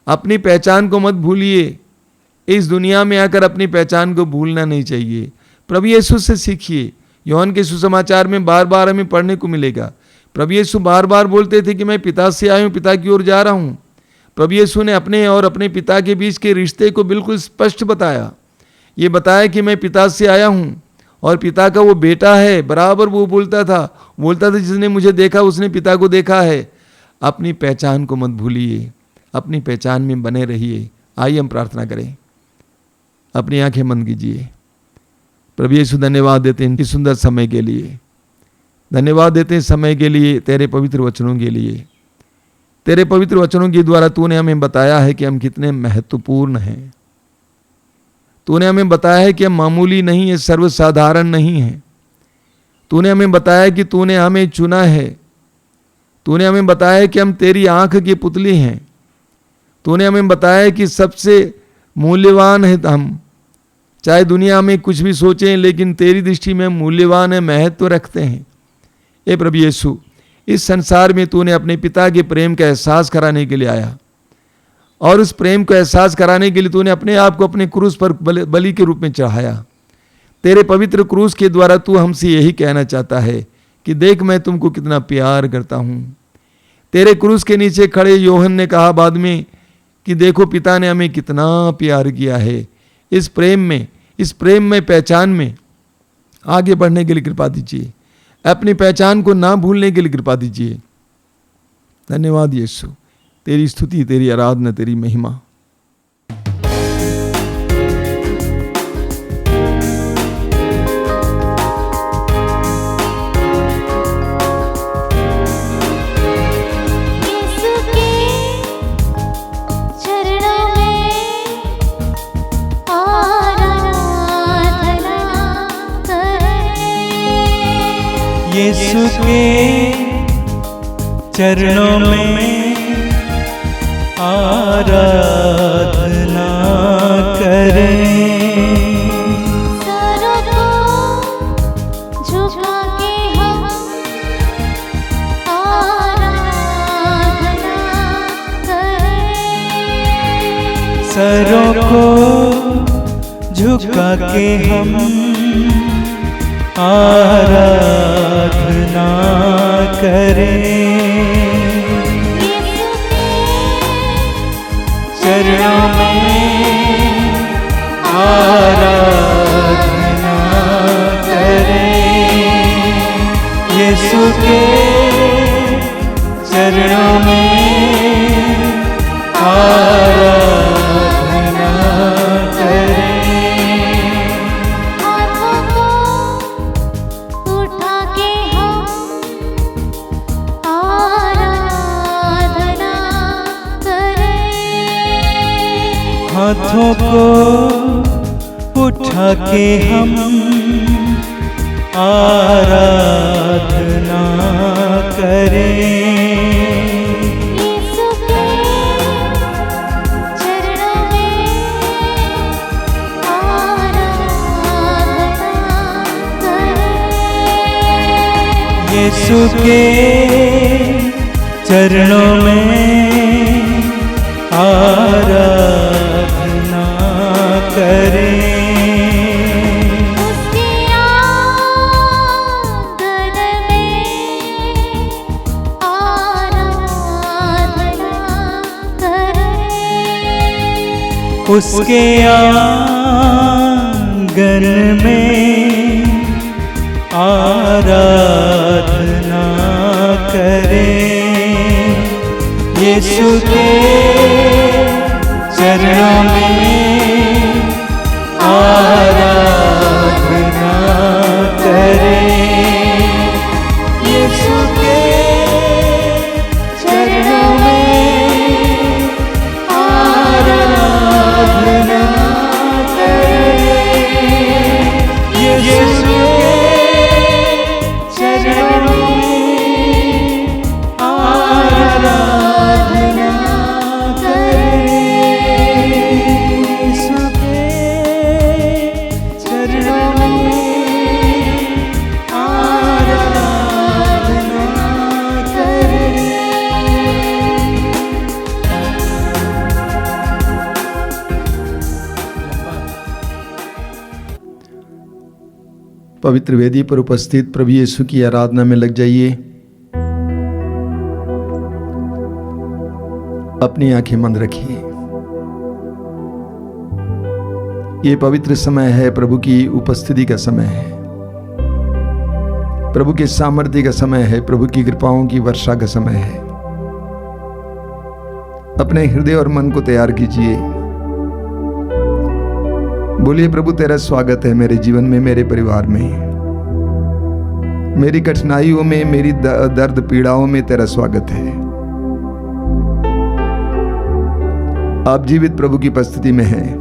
Speaker 4: अपनी पहचान को मत भूलिए। इस दुनिया में आकर अपनी पहचान को भूलना नहीं चाहिए। प्रभु यीशु से सीखिए। यूहन्ना के सुसमाचार में बार बार हमें पढ़ने को मिलेगा। प्रभु यीशु बार बार बोलते थे कि मैं पिता से आया हूं, पिता की ओर जा रहा हूं। प्रभु यीशु ने अपने और अपने पिता के बीच के रिश्ते को बिल्कुल स्पष्ट बताया। ये बताया कि मैं पिता से आया हूं और पिता का वो बेटा है। बराबर वो बोलता था जिसने मुझे देखा उसने पिता को देखा है। अपनी पहचान को मत भूलिए, अपनी पहचान में बने रहिए। आइए हम प्रार्थना करें। अपनी आंखें बंद कीजिए। प्रभु यीशु धन्यवाद देते हैं इस सुंदर समय के लिए, धन्यवाद देते हैं समय के लिए, तेरे पवित्र वचनों के लिए। तेरे पवित्र वचनों के द्वारा तूने हमें बताया है कि हम कितने महत्वपूर्ण हैं। तूने हमें बताया है कि हम मामूली नहीं है, सर्वसाधारण नहीं है। तूने हमें बताया कि तूने हमें चुना है। तूने हमें बताया है कि हम तेरी आंख की पुतली हैं। तूने हमें बताया है कि सबसे मूल्यवान है हम, चाहे दुनिया में कुछ भी सोचें, लेकिन तेरी दृष्टि में मूल्यवान है, महत्व रखते हैं। ए प्रभु यीशु, इस संसार में तूने अपने पिता के प्रेम का एहसास कराने के लिए आया और उस प्रेम को एहसास कराने के लिए तूने अपने आप को अपने क्रूस पर बलि के रूप में चढ़ाया। तेरे पवित्र क्रूस के द्वारा तू हमसे यही कहना चाहता है कि देख मैं तुमको कितना प्यार करता हूँ। तेरे क्रूस के नीचे खड़े यूहन्ना ने कहा बाद में कि देखो पिता ने हमें कितना प्यार किया है। इस प्रेम में पहचान में आगे बढ़ने के लिए कृपा दीजिए। अपनी पहचान को ना भूलने के लिए कृपा दीजिए। धन्यवाद यीशु, तेरी स्तुति, तेरी आराधना, तेरी महिमा।
Speaker 5: यीशु के चरणों में आराधना करें।
Speaker 2: यीशु के चरणों में आराधना करें।
Speaker 5: सरों को झुका के हम आराधना करें।
Speaker 2: सरों को झुका के हम आराधना करें।
Speaker 5: यीशु के
Speaker 2: चरणों में आराधना करें। यीशु के चरणों में आराधना करें।
Speaker 5: हाथों को उठा के हम आराधना करें।
Speaker 2: हाथों को उठा के हम आराधना करें।
Speaker 5: यीशु के चरणों में आराधना करें।
Speaker 2: यीशु के चरणों में आराधना करें।
Speaker 5: उसके आंगन में आराधना करें।
Speaker 2: उसके आंगन में आराधना करें। यीशु के चरणों में आराधना करें।
Speaker 4: पवित्र वेदी पर उपस्थित प्रभु यीशु की आराधना में लग जाइए। अपनी आंखें बंद रखिए। ये पवित्र समय है, प्रभु की उपस्थिति का समय है, प्रभु के सामर्थ्य का समय है, प्रभु की कृपाओं की वर्षा का समय है। अपने हृदय और मन को तैयार कीजिए। बोलिए, प्रभु तेरा स्वागत है मेरे जीवन में, मेरे परिवार में, मेरी कठिनाइयों में, मेरी दर्द पीड़ाओं में तेरा स्वागत है। आप जीवित प्रभु की उपस्थिति में हैं।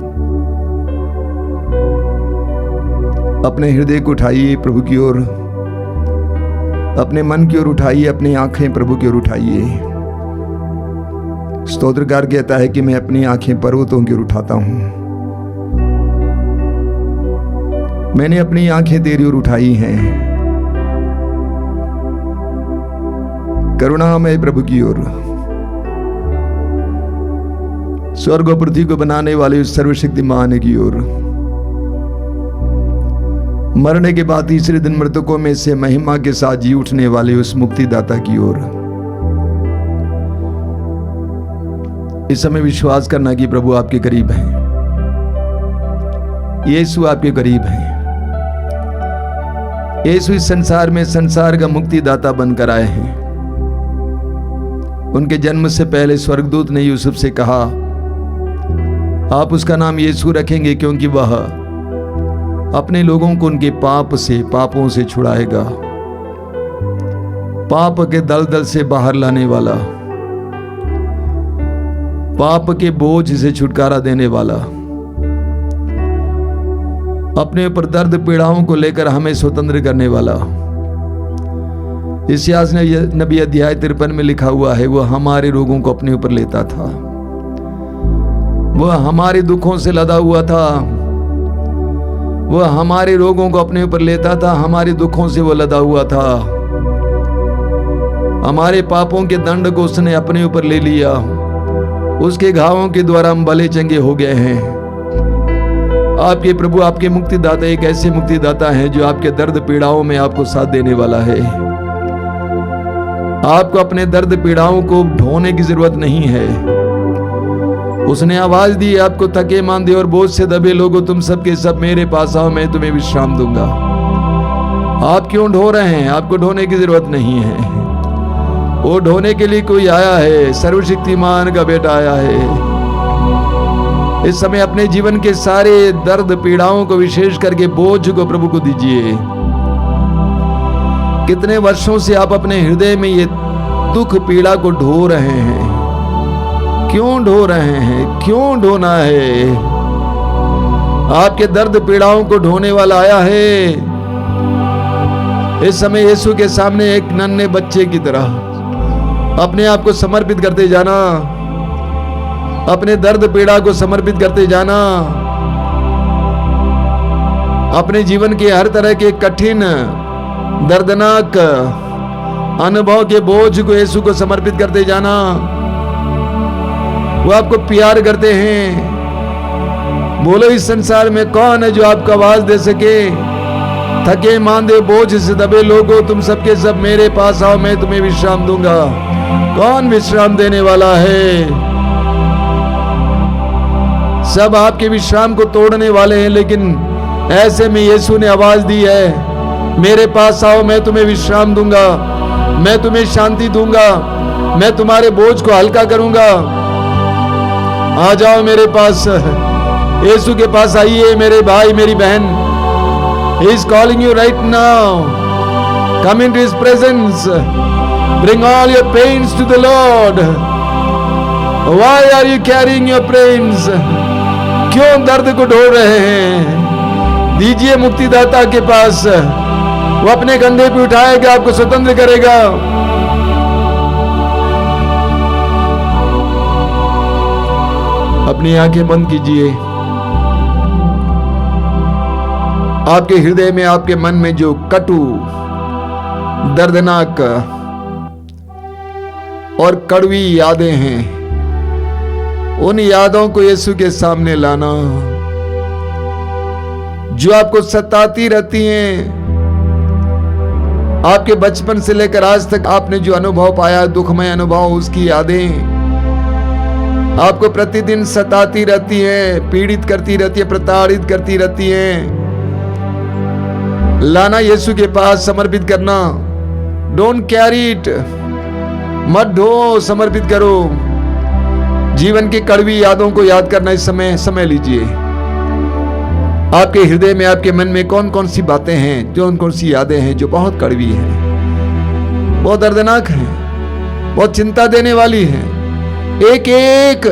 Speaker 4: अपने हृदय को उठाइए प्रभु की ओर, अपने मन की ओर उठाइए, अपनी आंखें प्रभु की ओर उठाइए। स्तोत्रकार कहता है कि मैं अपनी आंखें पर्वतों की ओर उठाता हूं। मैंने अपनी आंखें तेरी ओर उठाई हैं, करुणामय प्रभु की ओर। स्वर्ग और पृथ्वी को बनाने वाले उस सर्वशक्तिमान की ओर। मरने के बाद तीसरे दिन मृतकों में से महिमा के साथ जी उठने वाले उस मुक्तिदाता की ओर। इस समय विश्वास करना कि प्रभु आपके करीब हैं, यीशु आपके करीब हैं। यीशु इस संसार में संसार का मुक्तिदाता बनकर आए हैं। उनके जन्म से पहले स्वर्गदूत ने यूसुफ से कहा, आप उसका नाम यीशु रखेंगे क्योंकि वह अपने लोगों को उनके पापों से छुड़ाएगा, पाप के दलदल से बाहर लाने वाला, पाप के बोझ से छुटकारा देने वाला, अपने ऊपर दर्द पीड़ाओं को लेकर हमें स्वतंत्र करने वाला। इस्यास नबी अध्याय 53 में लिखा हुआ है, वह हमारे रोगों को अपने ऊपर लेता था, वह हमारे दुखों से लदा हुआ था, वह हमारे रोगों को अपने ऊपर लेता था, हमारे दुखों से वो लदा हुआ था। हमारे पापों के दंड को उसने अपने ऊपर ले लिया। उसके घावों के द्वारा हम भले चंगे हो गए हैं। आपके प्रभु, आपके मुक्तिदाता एक ऐसे मुक्तिदाता हैं जो आपके दर्द पीड़ाओं में आपको साथ देने वाला है। आपको अपने दर्द पीड़ाओं को ढोने की जरूरत नहीं है। उसने आवाज दी, आपको थके मांदे और बोझ से दबे लोगों, तुम सबके सब मेरे पास आओ, मैं तुम्हें विश्राम दूंगा। आप क्यों ढो रहे हैं? आपको ढोने की जरूरत नहीं है। वो ढोने के लिए कोई आया है, सर्वशक्तिमान का बेटा आया है। इस समय अपने जीवन के सारे दर्द पीड़ाओं को, विशेष करके बोझ को प्रभु को दीजिए। कितने वर्षों से आप अपने हृदय में ये दुख पीड़ा को ढो रहे हैं? क्यों ढो रहे हैं? क्यों ढोना है? आपके दर्द पीड़ाओं को ढोने वाला आया है। इस समय यीशु के सामने एक नन्हे बच्चे की तरह अपने आप को समर्पित करते जाना, अपने दर्द पीड़ा को समर्पित करते जाना, अपने जीवन के हर तरह के कठिन दर्दनाक अनुभव के बोझ को यीशु को समर्पित करते जाना। वो आपको प्यार करते हैं। बोलो, इस संसार में कौन है जो आपको आवाज दे सके? थके मांदे बोझ से दबे लोगों, तुम सबके सब मेरे पास आओ, मैं तुम्हें विश्राम दूंगा। कौन विश्राम देने वाला है? सब आपके विश्राम को तोड़ने वाले हैं, लेकिन ऐसे में यीशु ने आवाज दी है, मेरे पास आओ, मैं तुम्हें विश्राम दूंगा, मैं तुम्हें शांति दूंगा, मैं तुम्हारे बोझ को हल्का करूंगा। आ जाओ मेरे पास, यीशु के पास आइए मेरे भाई मेरी बहन। He is calling you right now. Come into His presence. Bring all your pains to the Lord. Why are you carrying your pains? क्यों दर्द को ढो रहे हैं? दीजिए मुक्तिदाता के पास, वो अपने कंधे पे उठाएगा, आपको स्वतंत्र करेगा। अपनी आंखें बंद कीजिए। आपके हृदय में, आपके मन में जो कटु, दर्दनाक और कड़वी यादें हैं, उन यादों को यीशु के सामने लाना। जो आपको सताती रहती हैं, आपके बचपन से लेकर आज तक आपने जो अनुभव पाया, दुखमय अनुभव, उसकी यादें आपको प्रतिदिन सताती रहती हैं, पीड़ित करती रहती है, प्रताड़ित करती रहती हैं। लाना यीशु के पास, समर्पित करना। डोंट कैरी इट, मत ढो, समर्पित करो। जीवन की कड़वी यादों को याद करना इस समय लीजिए। आपके हृदय में, आपके मन में कौन कौन सी बातें हैं, कौन कौन सी यादें हैं जो बहुत कड़वी हैं, बहुत दर्दनाक हैं, बहुत चिंता देने वाली हैं। एक एक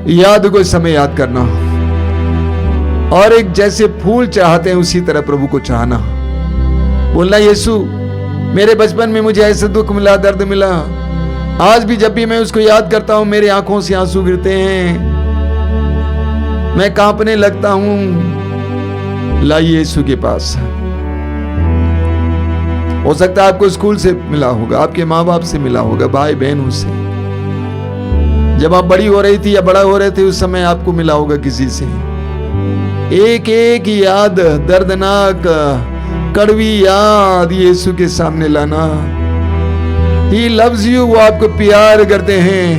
Speaker 4: याद को इस समय याद करना, और एक जैसे फूल चाहते हैं उसी तरह प्रभु को चाहना। बोलना, यीशु मेरे बचपन में मुझे ऐसे दुख मिला, दर्द मिला, आज भी जब भी मैं उसको याद करता हूं मेरे आंखों से आंसू गिरते हैं, मैं कांपने लगता हूं। लाइए यीशु के पास। हो सकता है आपको स्कूल से मिला होगा, आपके माँ बाप से मिला होगा, भाई बहनों से। जब आप बड़ी हो रही थी या बड़ा हो रहे थे उस समय आपको मिला होगा किसी से। एक एक याद, दर्दनाक कड़वी याद यीशु के सामने लाना। He loves you, वो आपको प्यार करते हैं।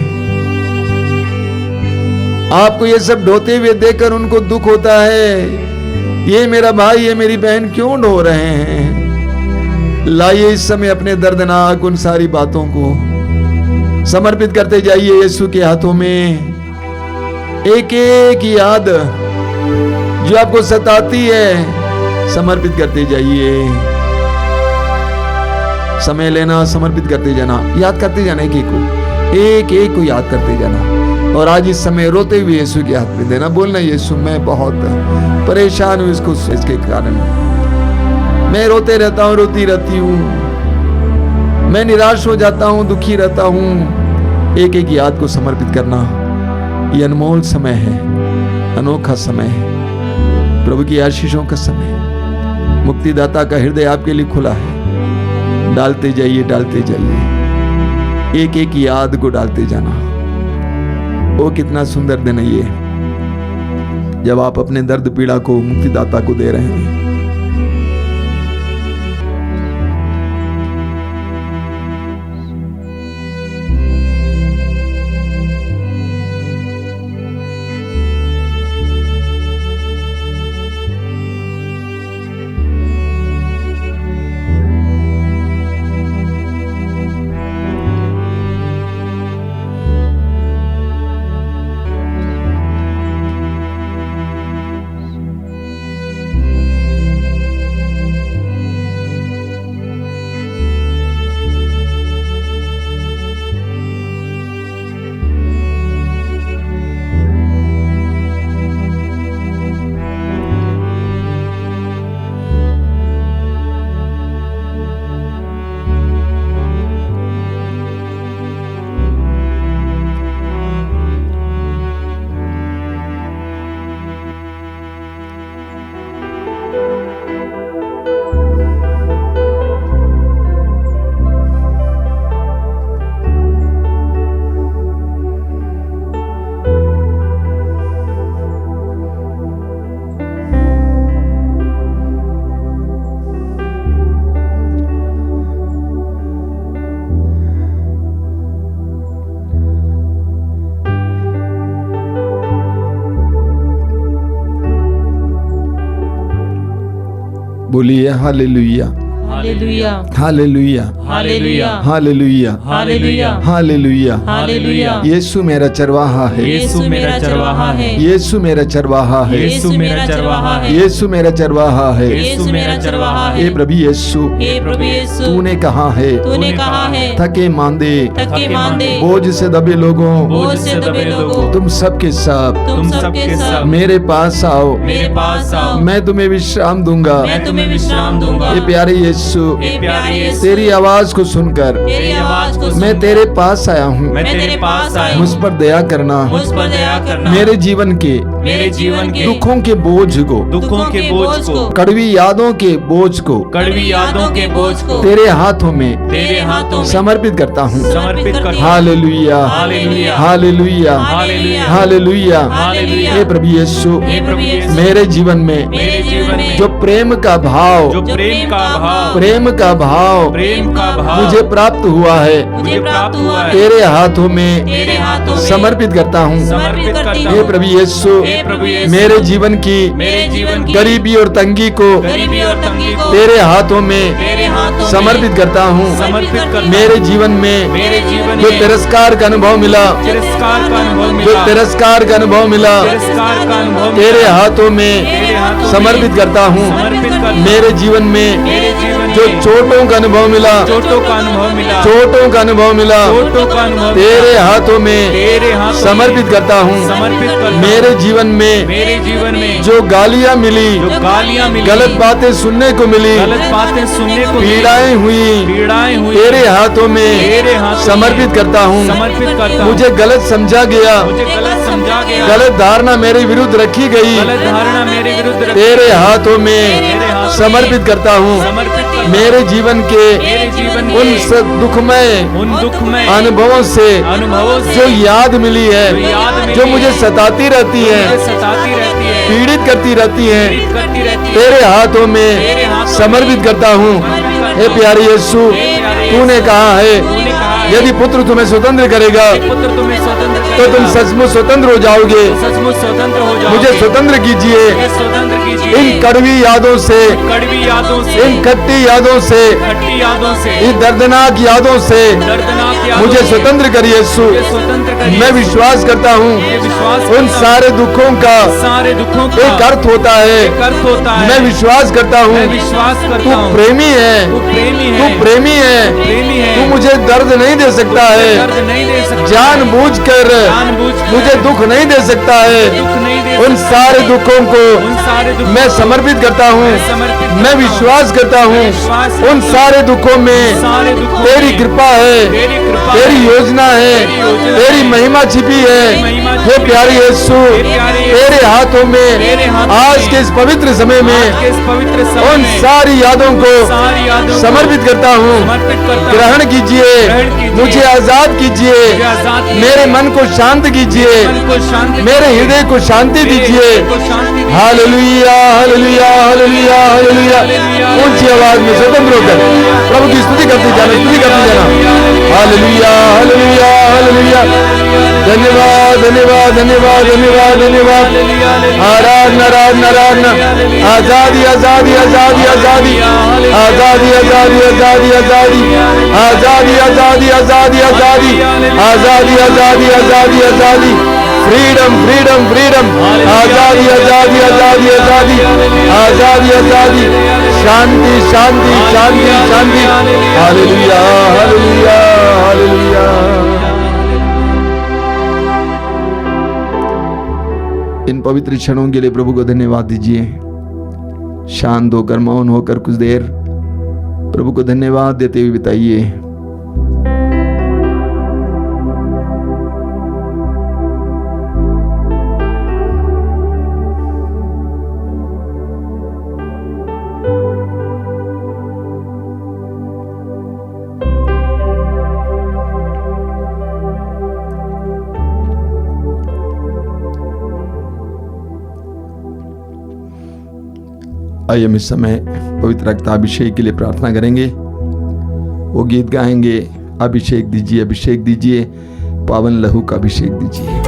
Speaker 4: आपको ये सब ढोते हुए देखकर उनको दुख होता है, ये मेरा भाई, ये मेरी बहन क्यों ढो रहे हैं। लाइए इस समय अपने दर्दनाक उन सारी बातों को समर्पित करते जाइए यीशु के हाथों में। एक एक याद जो आपको सताती है समर्पित करते जाइए। समय लेना, समर्पित करते जाना, याद करते जाना, एक एक को याद करते जाना। और आज इस समय रोते हुए यीशु के हाथ में देना। बोलना, यीशु मैं बहुत परेशान हूं इसके कारण, मैं रोते रहता हूं, रोती रहती हूं, मैं निराश हो जाता हूं, दुखी रहता हूं। एक एक याद को समर्पित करना, ये अनमोल समय है, अनोखा समय है, प्रभु की आशीषों का समय। मुक्तिदाता का हृदय आपके लिए खुला है। डालते जाइए, डालते जाइए, एक एक याद को डालते जाना। वो कितना सुंदर दिन है ये, जब आप अपने दर्द पीड़ा को मुक्तिदाता को दे रहे हैं। बोलिए hallelujah,
Speaker 3: hallelujah,
Speaker 4: hallelujah,
Speaker 3: hallelujah,
Speaker 4: hallelujah,
Speaker 3: hallelujah,
Speaker 4: hallelujah.
Speaker 3: Hallelujah.
Speaker 4: यीशु मेरा चरवाहा है,
Speaker 3: यीशु मेरा चरवाहा है,
Speaker 4: यीशु मेरा चरवाहा है,
Speaker 3: यीशु मेरा चरवाहा है,
Speaker 4: यीशु मेरा चरवाहा है।
Speaker 3: यीशु मेरा चरवाहा है।
Speaker 4: हे प्रभु यीशु,
Speaker 3: हे प्रभु यीशु,
Speaker 4: तूने कहा है,
Speaker 3: तूने कहा है,
Speaker 4: थके मांदे,
Speaker 3: थके मांदे,
Speaker 4: बोझ से दबे लोगों,
Speaker 3: बोझ से दबे लोगों,
Speaker 4: तुम सबके सब
Speaker 3: तुम सबके सब
Speaker 4: मेरे पास आओ,
Speaker 3: मेरे पास आओ,
Speaker 4: मैं तुम्हें विश्राम दूंगा।
Speaker 3: मैं तुम्हें विश्राम दूंगा।
Speaker 4: ये प्यारे यीशु,
Speaker 3: हे प्यारे यीशु,
Speaker 4: तेरी आवाज को सुनकर
Speaker 3: तेरी आवाज को
Speaker 4: मैं तेरे पास आया हूँ।
Speaker 3: मैं तेरे पास आया
Speaker 4: मुझ
Speaker 3: हूँ।
Speaker 4: पर दया करना,
Speaker 3: मुझ पर दया करना।
Speaker 4: मेरे जीवन के
Speaker 3: मेरे जीवन के
Speaker 4: दुखों के बोझ को,
Speaker 3: दुखों के बोझ को,
Speaker 4: कड़वी यादों के बोझ को
Speaker 3: कड़वी यादों के बोझ को
Speaker 4: तेरे हाथों में
Speaker 3: तेरे हाथों में
Speaker 4: समर्पित करता हूँ।
Speaker 3: समर्पित करती हूँ।
Speaker 4: Hallelujah,
Speaker 3: hallelujah,
Speaker 4: hallelujah,
Speaker 3: hallelujah,
Speaker 4: hallelujah.
Speaker 3: Hallelujah.
Speaker 4: हे प्रभु यीशु,
Speaker 3: हे प्रभु यीशु,
Speaker 4: मेरे जीवन में
Speaker 3: मेरे जीवन में
Speaker 4: जो प्रेम का भाव,
Speaker 3: जो प्रेम का भाव,
Speaker 4: प्रेम का भाव
Speaker 3: प्रेम का भाव
Speaker 4: मुझे प्राप्त हुआ है,
Speaker 3: मुझे प्राप्त हुआ है,
Speaker 4: तेरे हाथों में
Speaker 3: तेरे हाथों में
Speaker 4: समर्पित करता हूँ।
Speaker 3: समर्पित करता
Speaker 4: हे
Speaker 3: हूँ।
Speaker 4: प्रभु यीशु,
Speaker 3: हे प्रभु यीशु,
Speaker 4: मेरे जीवन की
Speaker 3: मेरे जीवन की
Speaker 4: गरीबी और तंगी को
Speaker 3: गरीबी और तंगी को
Speaker 4: तेरे हाथों में
Speaker 3: तेरे हाथों में
Speaker 4: समर्पित करता हूँ।
Speaker 3: समर्पित करता
Speaker 4: मेरे जीवन में
Speaker 3: मेरे जीवन
Speaker 4: जो
Speaker 3: में
Speaker 4: तिरस्कार का अनुभव मिला,
Speaker 3: तिरस्कार का अनुभव
Speaker 4: जो
Speaker 3: मिला,
Speaker 4: तिरस्कार का अनुभव मिला,
Speaker 3: तिरस्कार का अनुभव
Speaker 4: तेरे
Speaker 3: मिला,
Speaker 4: हाथों में
Speaker 3: तेरे हाथों में
Speaker 4: समर्पित करता हूँ।
Speaker 3: समर्पित करता हूँ।
Speaker 4: मेरे जीवन में
Speaker 3: मेरे जीवन
Speaker 4: जो
Speaker 3: में
Speaker 4: चोटों का अनुभव मिला,
Speaker 3: चोटों का अनुभव मिला,
Speaker 4: चोटों का अनुभव मिला,
Speaker 3: चोटों का अनुभव
Speaker 4: तेरे
Speaker 3: मिला,
Speaker 4: हाथों में
Speaker 3: तेरे हाथों में
Speaker 4: समर्पित करता हूँ।
Speaker 3: समर्पित करता हूँ।
Speaker 4: मेरे जीवन में
Speaker 3: मेरे जीवन में
Speaker 4: जो गालियाँ मिली,
Speaker 3: जो गालियाँ मिली,
Speaker 4: गलत बातें सुनने को मिली,
Speaker 3: गलत बातें सुनने को मिली,
Speaker 4: पीड़ाएं हुई,
Speaker 3: पीड़ाएं हुई,
Speaker 4: तेरे हाथों में
Speaker 3: तेरे हाथों में
Speaker 4: समर्पित करता हूँ।
Speaker 3: समर्पित करता हूँ।
Speaker 4: मुझे गलत समझा गया,
Speaker 3: मुझे गलत समझा गया,
Speaker 4: गलत धारणा मेरे विरुद्ध रखी गई,
Speaker 3: गलत धारणा मेरे विरुद्ध रखी,
Speaker 4: तेरे हाथों में
Speaker 3: तेरे हाथों में
Speaker 4: समर्पित करता हूँ।
Speaker 3: समर्पित करता
Speaker 4: मेरे जीवन के
Speaker 3: मेरे जीवन
Speaker 4: उन
Speaker 3: के
Speaker 4: दुखमय
Speaker 3: उन दुखमय
Speaker 4: अनुभवों से
Speaker 3: अनुभवों से
Speaker 4: जो याद मिली है,
Speaker 3: जो याद मिली
Speaker 4: जो
Speaker 3: है,
Speaker 4: मुझे सताती रहती
Speaker 3: मुझे
Speaker 4: है,
Speaker 3: सताती रहती है,
Speaker 4: पीड़ित करती रहती है,
Speaker 3: पीड़ित करती रहती है,
Speaker 4: तेरे हाथों में
Speaker 3: तेरे हाथों में
Speaker 4: समर्पित करता हूँ।
Speaker 3: समर्पित करता
Speaker 4: हे
Speaker 3: हूँ।
Speaker 4: प्यारे यीशु,
Speaker 3: हे प्यारे
Speaker 4: तूने
Speaker 3: यीशु,
Speaker 4: कहा है
Speaker 3: तूने कहा है,
Speaker 4: यदि पुत्र तुम्हें स्वतंत्र करेगा
Speaker 3: पुत्र तुम्हें स्वतंत्र
Speaker 4: तो तुम
Speaker 3: करेगा,
Speaker 4: सचमुच स्वतंत्र हो जाओगे।
Speaker 3: सचमुच स्वतंत्र हो जाओगे।
Speaker 4: मुझे स्वतंत्र कीजिए
Speaker 3: मुझे स्वतंत्र कीजिए
Speaker 4: इन कड़वी यादों से,
Speaker 3: कड़वी यादों से,
Speaker 4: इन खट्टी यादों से,
Speaker 3: खट्टी यादों से,
Speaker 4: इन दर्दनाक यादों से
Speaker 3: दर्दनाक यादों
Speaker 4: मुझे
Speaker 3: से
Speaker 4: स्वतंत्र कर यीशु।
Speaker 3: मुझे स्वतंत्र करिए।
Speaker 4: मैं विश्वास करता हूँ
Speaker 3: मुझे विश्वास
Speaker 4: उन
Speaker 3: करता
Speaker 4: सारे दुखों का
Speaker 3: हूँ, सारे दुखों का
Speaker 4: एक अर्थ होता है।
Speaker 3: एक अर्थ होता है।
Speaker 4: मैं विश्वास करता हूँ
Speaker 3: मैं विश्वास
Speaker 4: तू
Speaker 3: करता हूँ
Speaker 4: प्रेमी है,
Speaker 3: तू प्रेमी
Speaker 4: तू
Speaker 3: है,
Speaker 4: प्रेमी है,
Speaker 3: प्रेमी है,
Speaker 4: तू मुझे दर्द नहीं दे सकता है,
Speaker 3: दर्द नहीं दे सकता,
Speaker 4: जानबूझकर
Speaker 3: जानबूझकर
Speaker 4: मुझे दुख नहीं दे सकता है।
Speaker 3: दुख नहीं दे
Speaker 4: उन
Speaker 3: सकता,
Speaker 4: सारे दुखों को
Speaker 3: उन सारे दुखों
Speaker 4: मैं
Speaker 3: को
Speaker 4: समर्पित करता हूँ।
Speaker 3: मैं समर्पित
Speaker 4: मैं
Speaker 3: करता हूँ।
Speaker 4: विश्वास करता हूँ
Speaker 3: मैं विश्वास करता
Speaker 4: उन
Speaker 3: हूँ।
Speaker 4: सारे दुखों में
Speaker 3: सारे दुखों
Speaker 4: तेरी
Speaker 3: में
Speaker 4: कृपा है,
Speaker 3: तेरी कृपा
Speaker 4: तेरी
Speaker 3: है,
Speaker 4: योजना है,
Speaker 3: तेरी योजना
Speaker 4: तेरी
Speaker 3: है,
Speaker 4: महिमा छिपी है।
Speaker 3: महिमा
Speaker 4: हे
Speaker 3: छिपी
Speaker 4: प्यारे
Speaker 3: है।
Speaker 4: यीशु,
Speaker 3: हे प्यारे यीशु,
Speaker 4: तेरे हाथों में
Speaker 3: तेरे हाथों
Speaker 4: आज
Speaker 3: में
Speaker 4: के इस पवित्र समय
Speaker 3: आज
Speaker 4: में
Speaker 3: के इस पवित्र समय
Speaker 4: उन
Speaker 3: में
Speaker 4: सारी यादों को
Speaker 3: सारी यादों को
Speaker 4: समर्पित करता हूँ।
Speaker 3: समर्पित करता हूँ।
Speaker 4: ग्रहण कीजिए,
Speaker 3: ग्रहण कीजिए।
Speaker 4: मुझे आजाद कीजिए,
Speaker 3: मुझे आजाद कीजिए।
Speaker 4: मेरे मन को शांत कीजिए,
Speaker 3: मन को शांति
Speaker 4: मेरे हृदय को शांति
Speaker 3: मेरे
Speaker 4: दीजिए।
Speaker 3: हृदय को शांति दीजिए।
Speaker 4: Hallelujah, hallelujah, hallelujah, hallelujah. ऊंची आवाज में स्वतंत्र होकर प्रभु की स्तुति करते जाना, स्तुति करते जाना। Hallelujah, hallelujah, hallelujah. धन्यवाद, धन्यवाद, धन्यवाद, धन्यवाद, धन्यवाद। आराधना, आराधना, आराधना। आजादी, आजादी, आजादी, आजादी, आजादी, आजादी, आजादी, आजादी, आजादी, आजादी, आजादी, आजादी, आजादी, आजादी, आजादी, आजादी। Freedom, freedom, freedom. आजादी, आजादी, आजादी, आजादी, आजादी, आजादी। शांति, शांति, शांति, शांति। Hallelujah, hallelujah, hallelujah. इन पवित्र क्षणों के लिए प्रभु को धन्यवाद दीजिए। शांत होकर, मौन होकर कुछ देर प्रभु को धन्यवाद देते हुए बिताइए। आइए हम इस समय पवित्र रक्ताभिषेक के लिए प्रार्थना करेंगे। वो गीत गाएंगे, अभिषेक दीजिए, अभिषेक दीजिए, पावन लहू का अभिषेक दीजिए।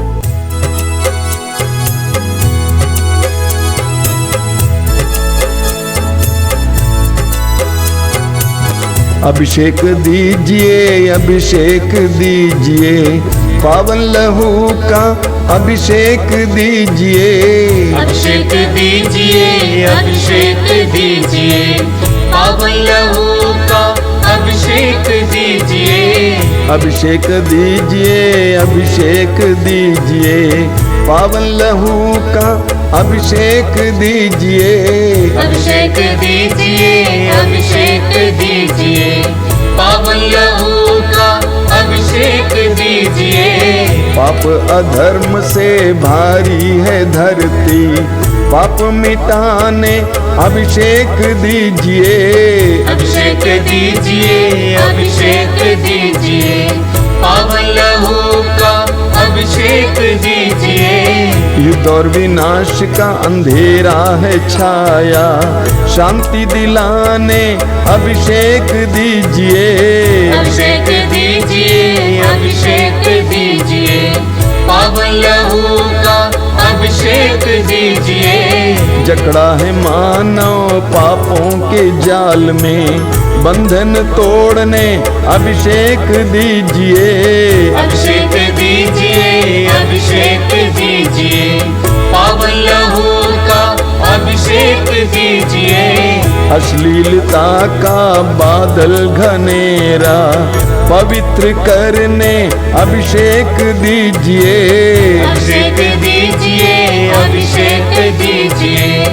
Speaker 4: अभिषेक दीजिए, अभिषेक दीजिए, पावन लहू का अभिषेक दीजिए।
Speaker 3: अभिषेक दीजिए, अभिषेक दीजिए, पावन लहू का अभिषेक दीजिए।
Speaker 4: अभिषेक दीजिए, अभिषेक दीजिए, पावन लहू का अभिषेक दीजिए।
Speaker 3: अभिषेक दीजिए, अभिषेक दीजिए, पावन लहू का अभिषेक दीजिए।
Speaker 4: पाप अधर्म से भारी है धरती, पाप मिटाने अभिषेक दीजिए।
Speaker 3: अभिषेक दीजिए, अभिषेक दीजिए, पावन लहू का अभिषेक दीजिए।
Speaker 4: युद्ध और विनाश का अंधेरा है छाया, शांति दिलाने अभिषेक दीजिए।
Speaker 3: अभिषेक दीजिए, अभिषेक दीजिए, पावन लहू का अभिषेक दीजिए।
Speaker 4: जकड़ा है मानव पापों के जाल में, बंधन तोड़ने अभिषेक दीजिए।
Speaker 3: अभिषेक दीजिए, अभिषेक दीजिए, पावन लहू का अभिषेक दीजिए।
Speaker 4: अश्लीलता का बादल घनेरा पवित्र करने अभिषेक दीजिए।
Speaker 3: अभिषेक दीजिए, अभिषेक दीजिए,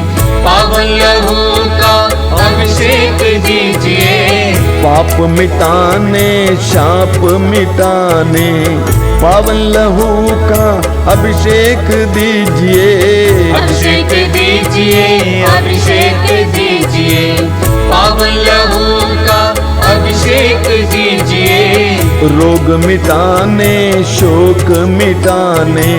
Speaker 3: पावन लहू का अभिषेक दीजिए।
Speaker 4: पाप मिटाने शाप मिटाने पावन लहू का अभिषेक दीजिए।
Speaker 3: अभिषेक दीजिए, अभिषेक दीजिए, पावन लहू का अभिषेक दीजिए।
Speaker 4: रोग मिटाने शोक मिटाने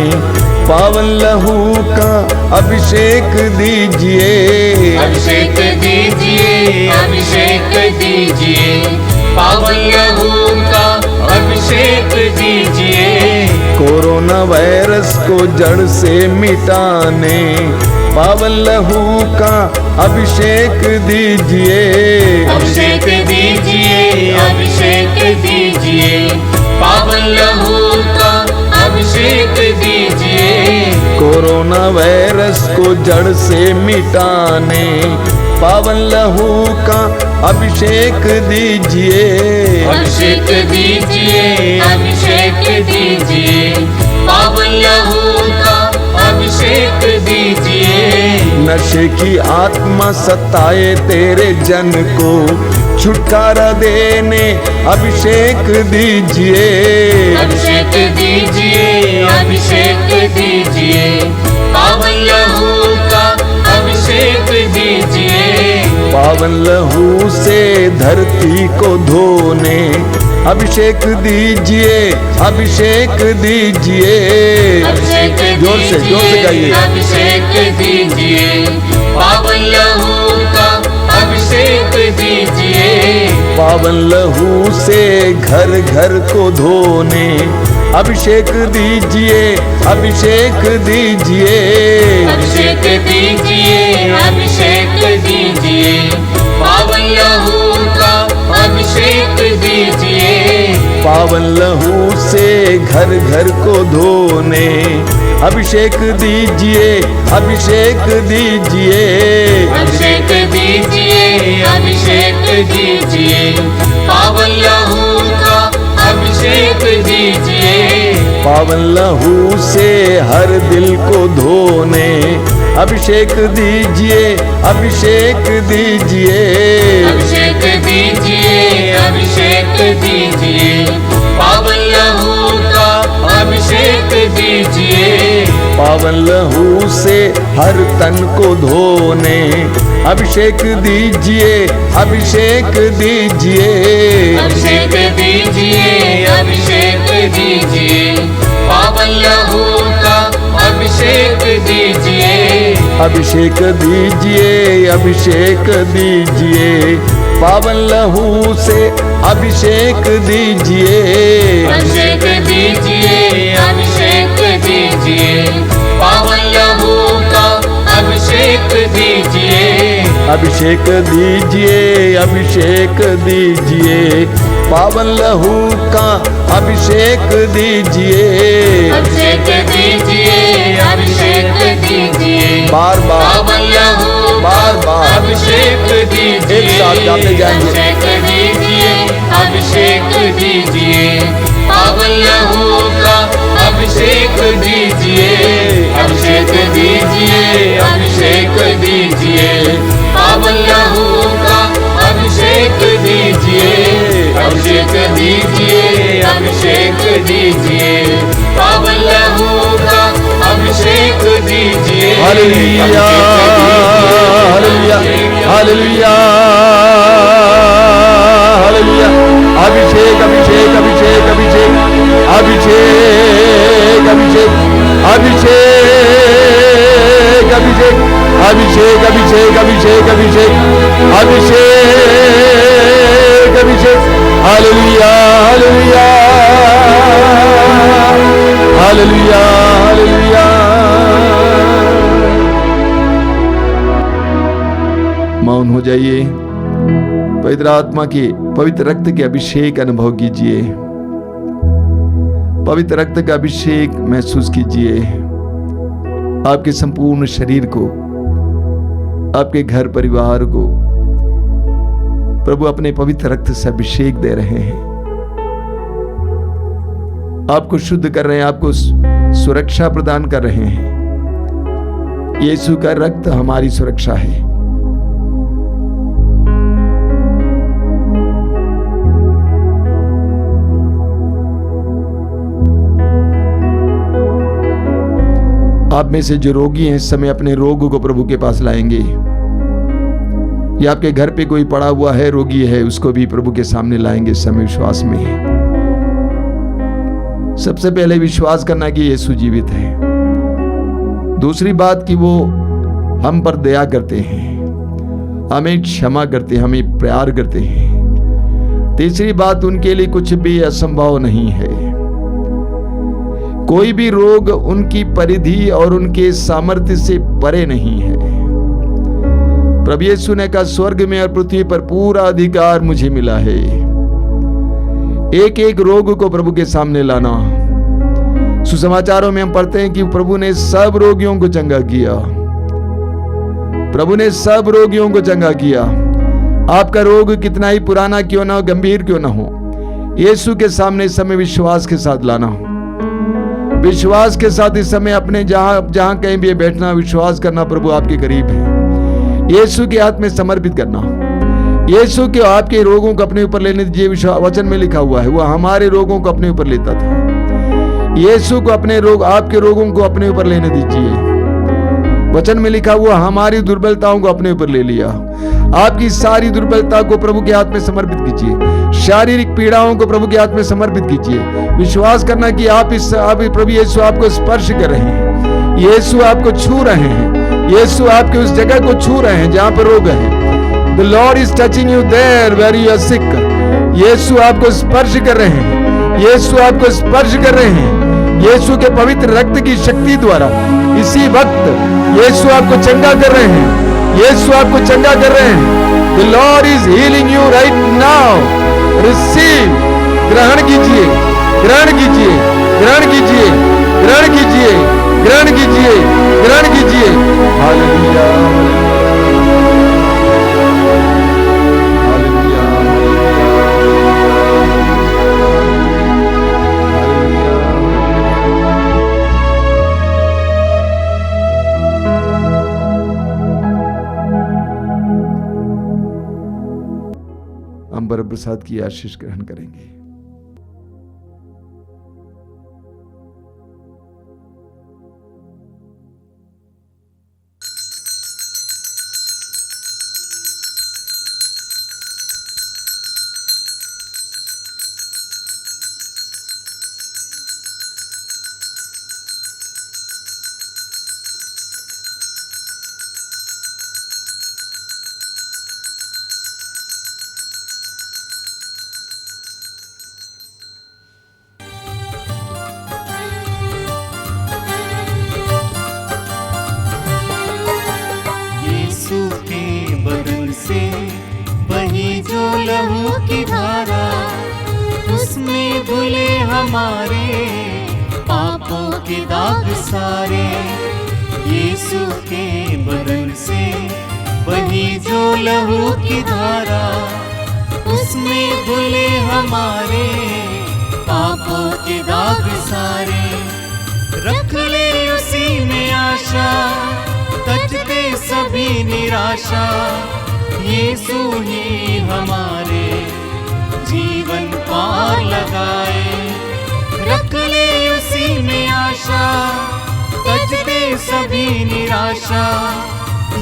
Speaker 4: पावन लहू का अभिषेक दीजिए।
Speaker 3: अभिषेक दीजिए, अभिषेक दीजिए, पावन लहू का अभिषेक दीजिए।
Speaker 4: कोरोना वायरस को जड़ से मिटाने पावन लहू का अभिषेक दीजिए।
Speaker 3: अभिषेक दीजिए, अभिषेक दीजिए, पावन लहू का अभिषेक दीजिए।
Speaker 4: कोरोना वायरस को जड़ से मिटाने पावन लहू का अभिषेक दीजिए।
Speaker 3: अभिषेक दीजिए, अभिषेक दीजिए, पावन लहू का अभिषेक दीजिए।
Speaker 4: नशे की आत्मा सताए तेरे जन को छुटकारा देने अभिषेक दीजिए।
Speaker 3: अभिषेक दीजिए, अभिषेक दीजिए, पावन लहू का अभिषेक दीजिए।
Speaker 4: पावन लहू से धरती को धोने अभिषेक दीजिए। अभिषेक दीजिए।
Speaker 3: अभिषेक
Speaker 4: जोर से गाइए।
Speaker 3: अभिषेक दीजिए, पावन लहू का अभिषेक दीजिए।
Speaker 4: पावन लहू से घर घर को धोने अभिषेक दीजिए। अभिषेक दीजिए।
Speaker 3: अभिषेक दीजिए, अभिषेक दीजिए, पावन लहू का अभिषेक दीजिए।
Speaker 4: पावन लहू से घर घर को धोने अभिषेक दीजिए। अभिषेक दीजिए।
Speaker 3: अभिषेक दीजिए, अभिषेक दीजिए, पावन लहू का अभिषेक दीजिए।
Speaker 4: पावन लहू से हर दिल को धोने अभिषेक दीजिए। अभिषेक दीजिए।
Speaker 3: अभिषेक दीजिए, अभिषेक दीजिए, पावन लहू का अभिषेक दीजिए।
Speaker 4: पावन लहू से हर तन को धोने अभिषेक दीजिए। अभिषेक दीजिए।
Speaker 3: अभिषेक दीजिए, अभिषेक दीजिए, पावन लहू का अभिषेक दीजिए।
Speaker 4: अभिषेक दीजिए। अभिषेक दीजिए। पावन लहू से अभिषेक दीजिए।
Speaker 3: अभिषेक दीजिए, अभिषेक दीजिए, पावन लहू का अभिषेक दीजिए।
Speaker 4: अभिषेक दीजिए। अभिषेक दीजिए। पावन लहू का अभिषेक दीजिए।
Speaker 3: अभिषेक दीजिए, अभिषेक दीजिए,
Speaker 4: बार बार
Speaker 3: पावन लहू
Speaker 4: बार बार
Speaker 3: अभिषेक दीजिए।
Speaker 4: एक साथ गाते जाएंगे।
Speaker 3: अभिषेक दीजिए, अभिषेक दीजिए, पावन लहू का अभिषेक दीजिए। अभिषेक दीजिए, अभिषेक दीजिए, पावन लहू का अभिषेक दीजिए। अभिषेक दीजिए, अभिषेक दीजिए, पावन लहू का अभिषेक दीजिए।
Speaker 4: हालेलुया। हालेलुया। हालेलुया। हालेलुया। अभिषेक अभिषेक अभिषेक अभिषेक अभिषेक अभिषेक अभिषेक अभिषेक अभिषेक अभिषेक अभिषेक अभिषेक हालेलुया हालेलुया हालेलुया हालेलुया। मौन हो जाइए, पवित्र आत्मा के पवित्र रक्त के अभिषेक अनुभव कीजिए, पवित्र रक्त का अभिषेक महसूस कीजिए। आपके संपूर्ण शरीर को, आपके घर परिवार को प्रभु अपने पवित्र रक्त से अभिषेक दे रहे हैं, आपको शुद्ध कर रहे हैं, आपको सुरक्षा प्रदान कर रहे हैं। यीशु का रक्त हमारी सुरक्षा है। आप में से जो रोगी हैं इस समय अपने रोग को प्रभु के पास लाएंगे, या आपके घर पे कोई पड़ा हुआ है रोगी है, उसको भी प्रभु के सामने लाएंगे इस समय विश्वास में। सबसे पहले विश्वास करना कि यीशु जीवित है। दूसरी बात कि वो हम पर दया करते हैं, हमें क्षमा करते हैं, हमें प्यार करते हैं। तीसरी बात, उनके लिए कुछ भी असंभव नहीं है। कोई भी रोग उनकी परिधि और उनके सामर्थ्य से परे नहीं है। प्रभु यीशु ने कहा, स्वर्ग में और पृथ्वी पर पूरा अधिकार मुझे मिला है। एक एक रोग को प्रभु के सामने लाना। सुसमाचारों में हम पढ़ते हैं कि प्रभु ने सब रोगियों को चंगा किया। प्रभु ने सब रोगियों को चंगा किया। आपका रोग कितना ही पुराना क्यों ना हो, गंभीर क्यों ना हो, यीशु के सामने इस समय विश्वास के साथ लाना। विश्वास के साथ इस समय अपने जहां कहीं भी बैठना, विश्वास करना प्रभु आपके करीब है। यीशु के हाथ में समर्पित करना। यीशु के आपके रोगों को अपने ऊपर लेने दीजिए। वचन में लिखा हुआ है, वो हमारे रोगों को अपने ऊपर लेता था। यीशु को अपने रोग, आपके रोगों को अपने ऊपर लेने दीजिए। वचन में लिखा हुआ, हमारी दुर्बलताओं को अपने ऊपर ले लिया। आपकी सारी दुर्बलता को प्रभु के हाथ में समर्पित कीजिए। शारीरिक पीड़ाओं को प्रभु के हाथ में समर्पित कीजिए। विश्वास करना कि आप प्रभु यीशु आपको स्पर्श कर रहे हैं, यीशु आपको छू रहे हैं, यीशु आपके उस जगह को छू रहे हैं जहां पर रोग है। The Lord is touching you there where you are sick. यीशु आपको स्पर्श कर रहे हैं, यीशु आपको स्पर्श कर रहे हैं। यीशु के पवित्र रक्त की शक्ति द्वारा इसी वक्त यीशु आपको चंगा कर रहे हैं, यीशु आपको चंगा कर रहे हैं। The Lord is healing you right now. Receive, ग्रहण कीजिए, ग्रहण कीजिए, ग्रहण कीजिए, ग्रहण कीजिए, ग्रहण कीजिए, ग्रहण कीजिए। हालेलुया, हालेलुया, हम बर प्रसाद की आशीष ग्रहण करेंगे।
Speaker 2: लहू की धारा, उसमें धुले हमारे पापों के दाग सारे। यीशु के बदन से वही जो लहू की धारा, उसमें धुले हमारे पापों के दाग सारे। रख ले उसी में आशा, तजते सभी निराशा। यीशु ही हमारे जीवन पार लगाए। रख ले उसी में आशा, तजते सभी निराशा।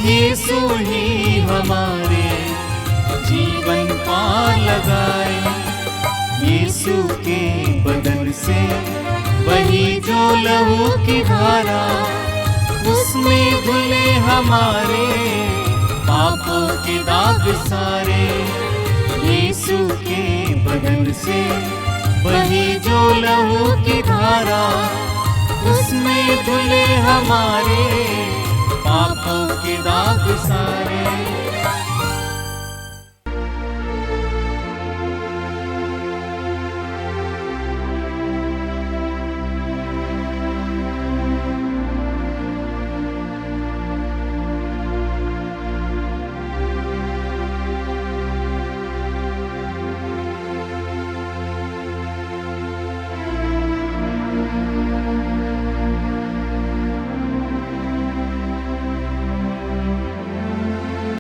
Speaker 2: यीशु ही हमारे जीवन पार लगाए। यीशु के बदन से वही जो लहू की धारा, उसमें धुले हमारे पापों के दाग सारे। यीशु के बदन से बही जो लहू की धारा, उसमें धुले हमारे पापों के दाग सारे।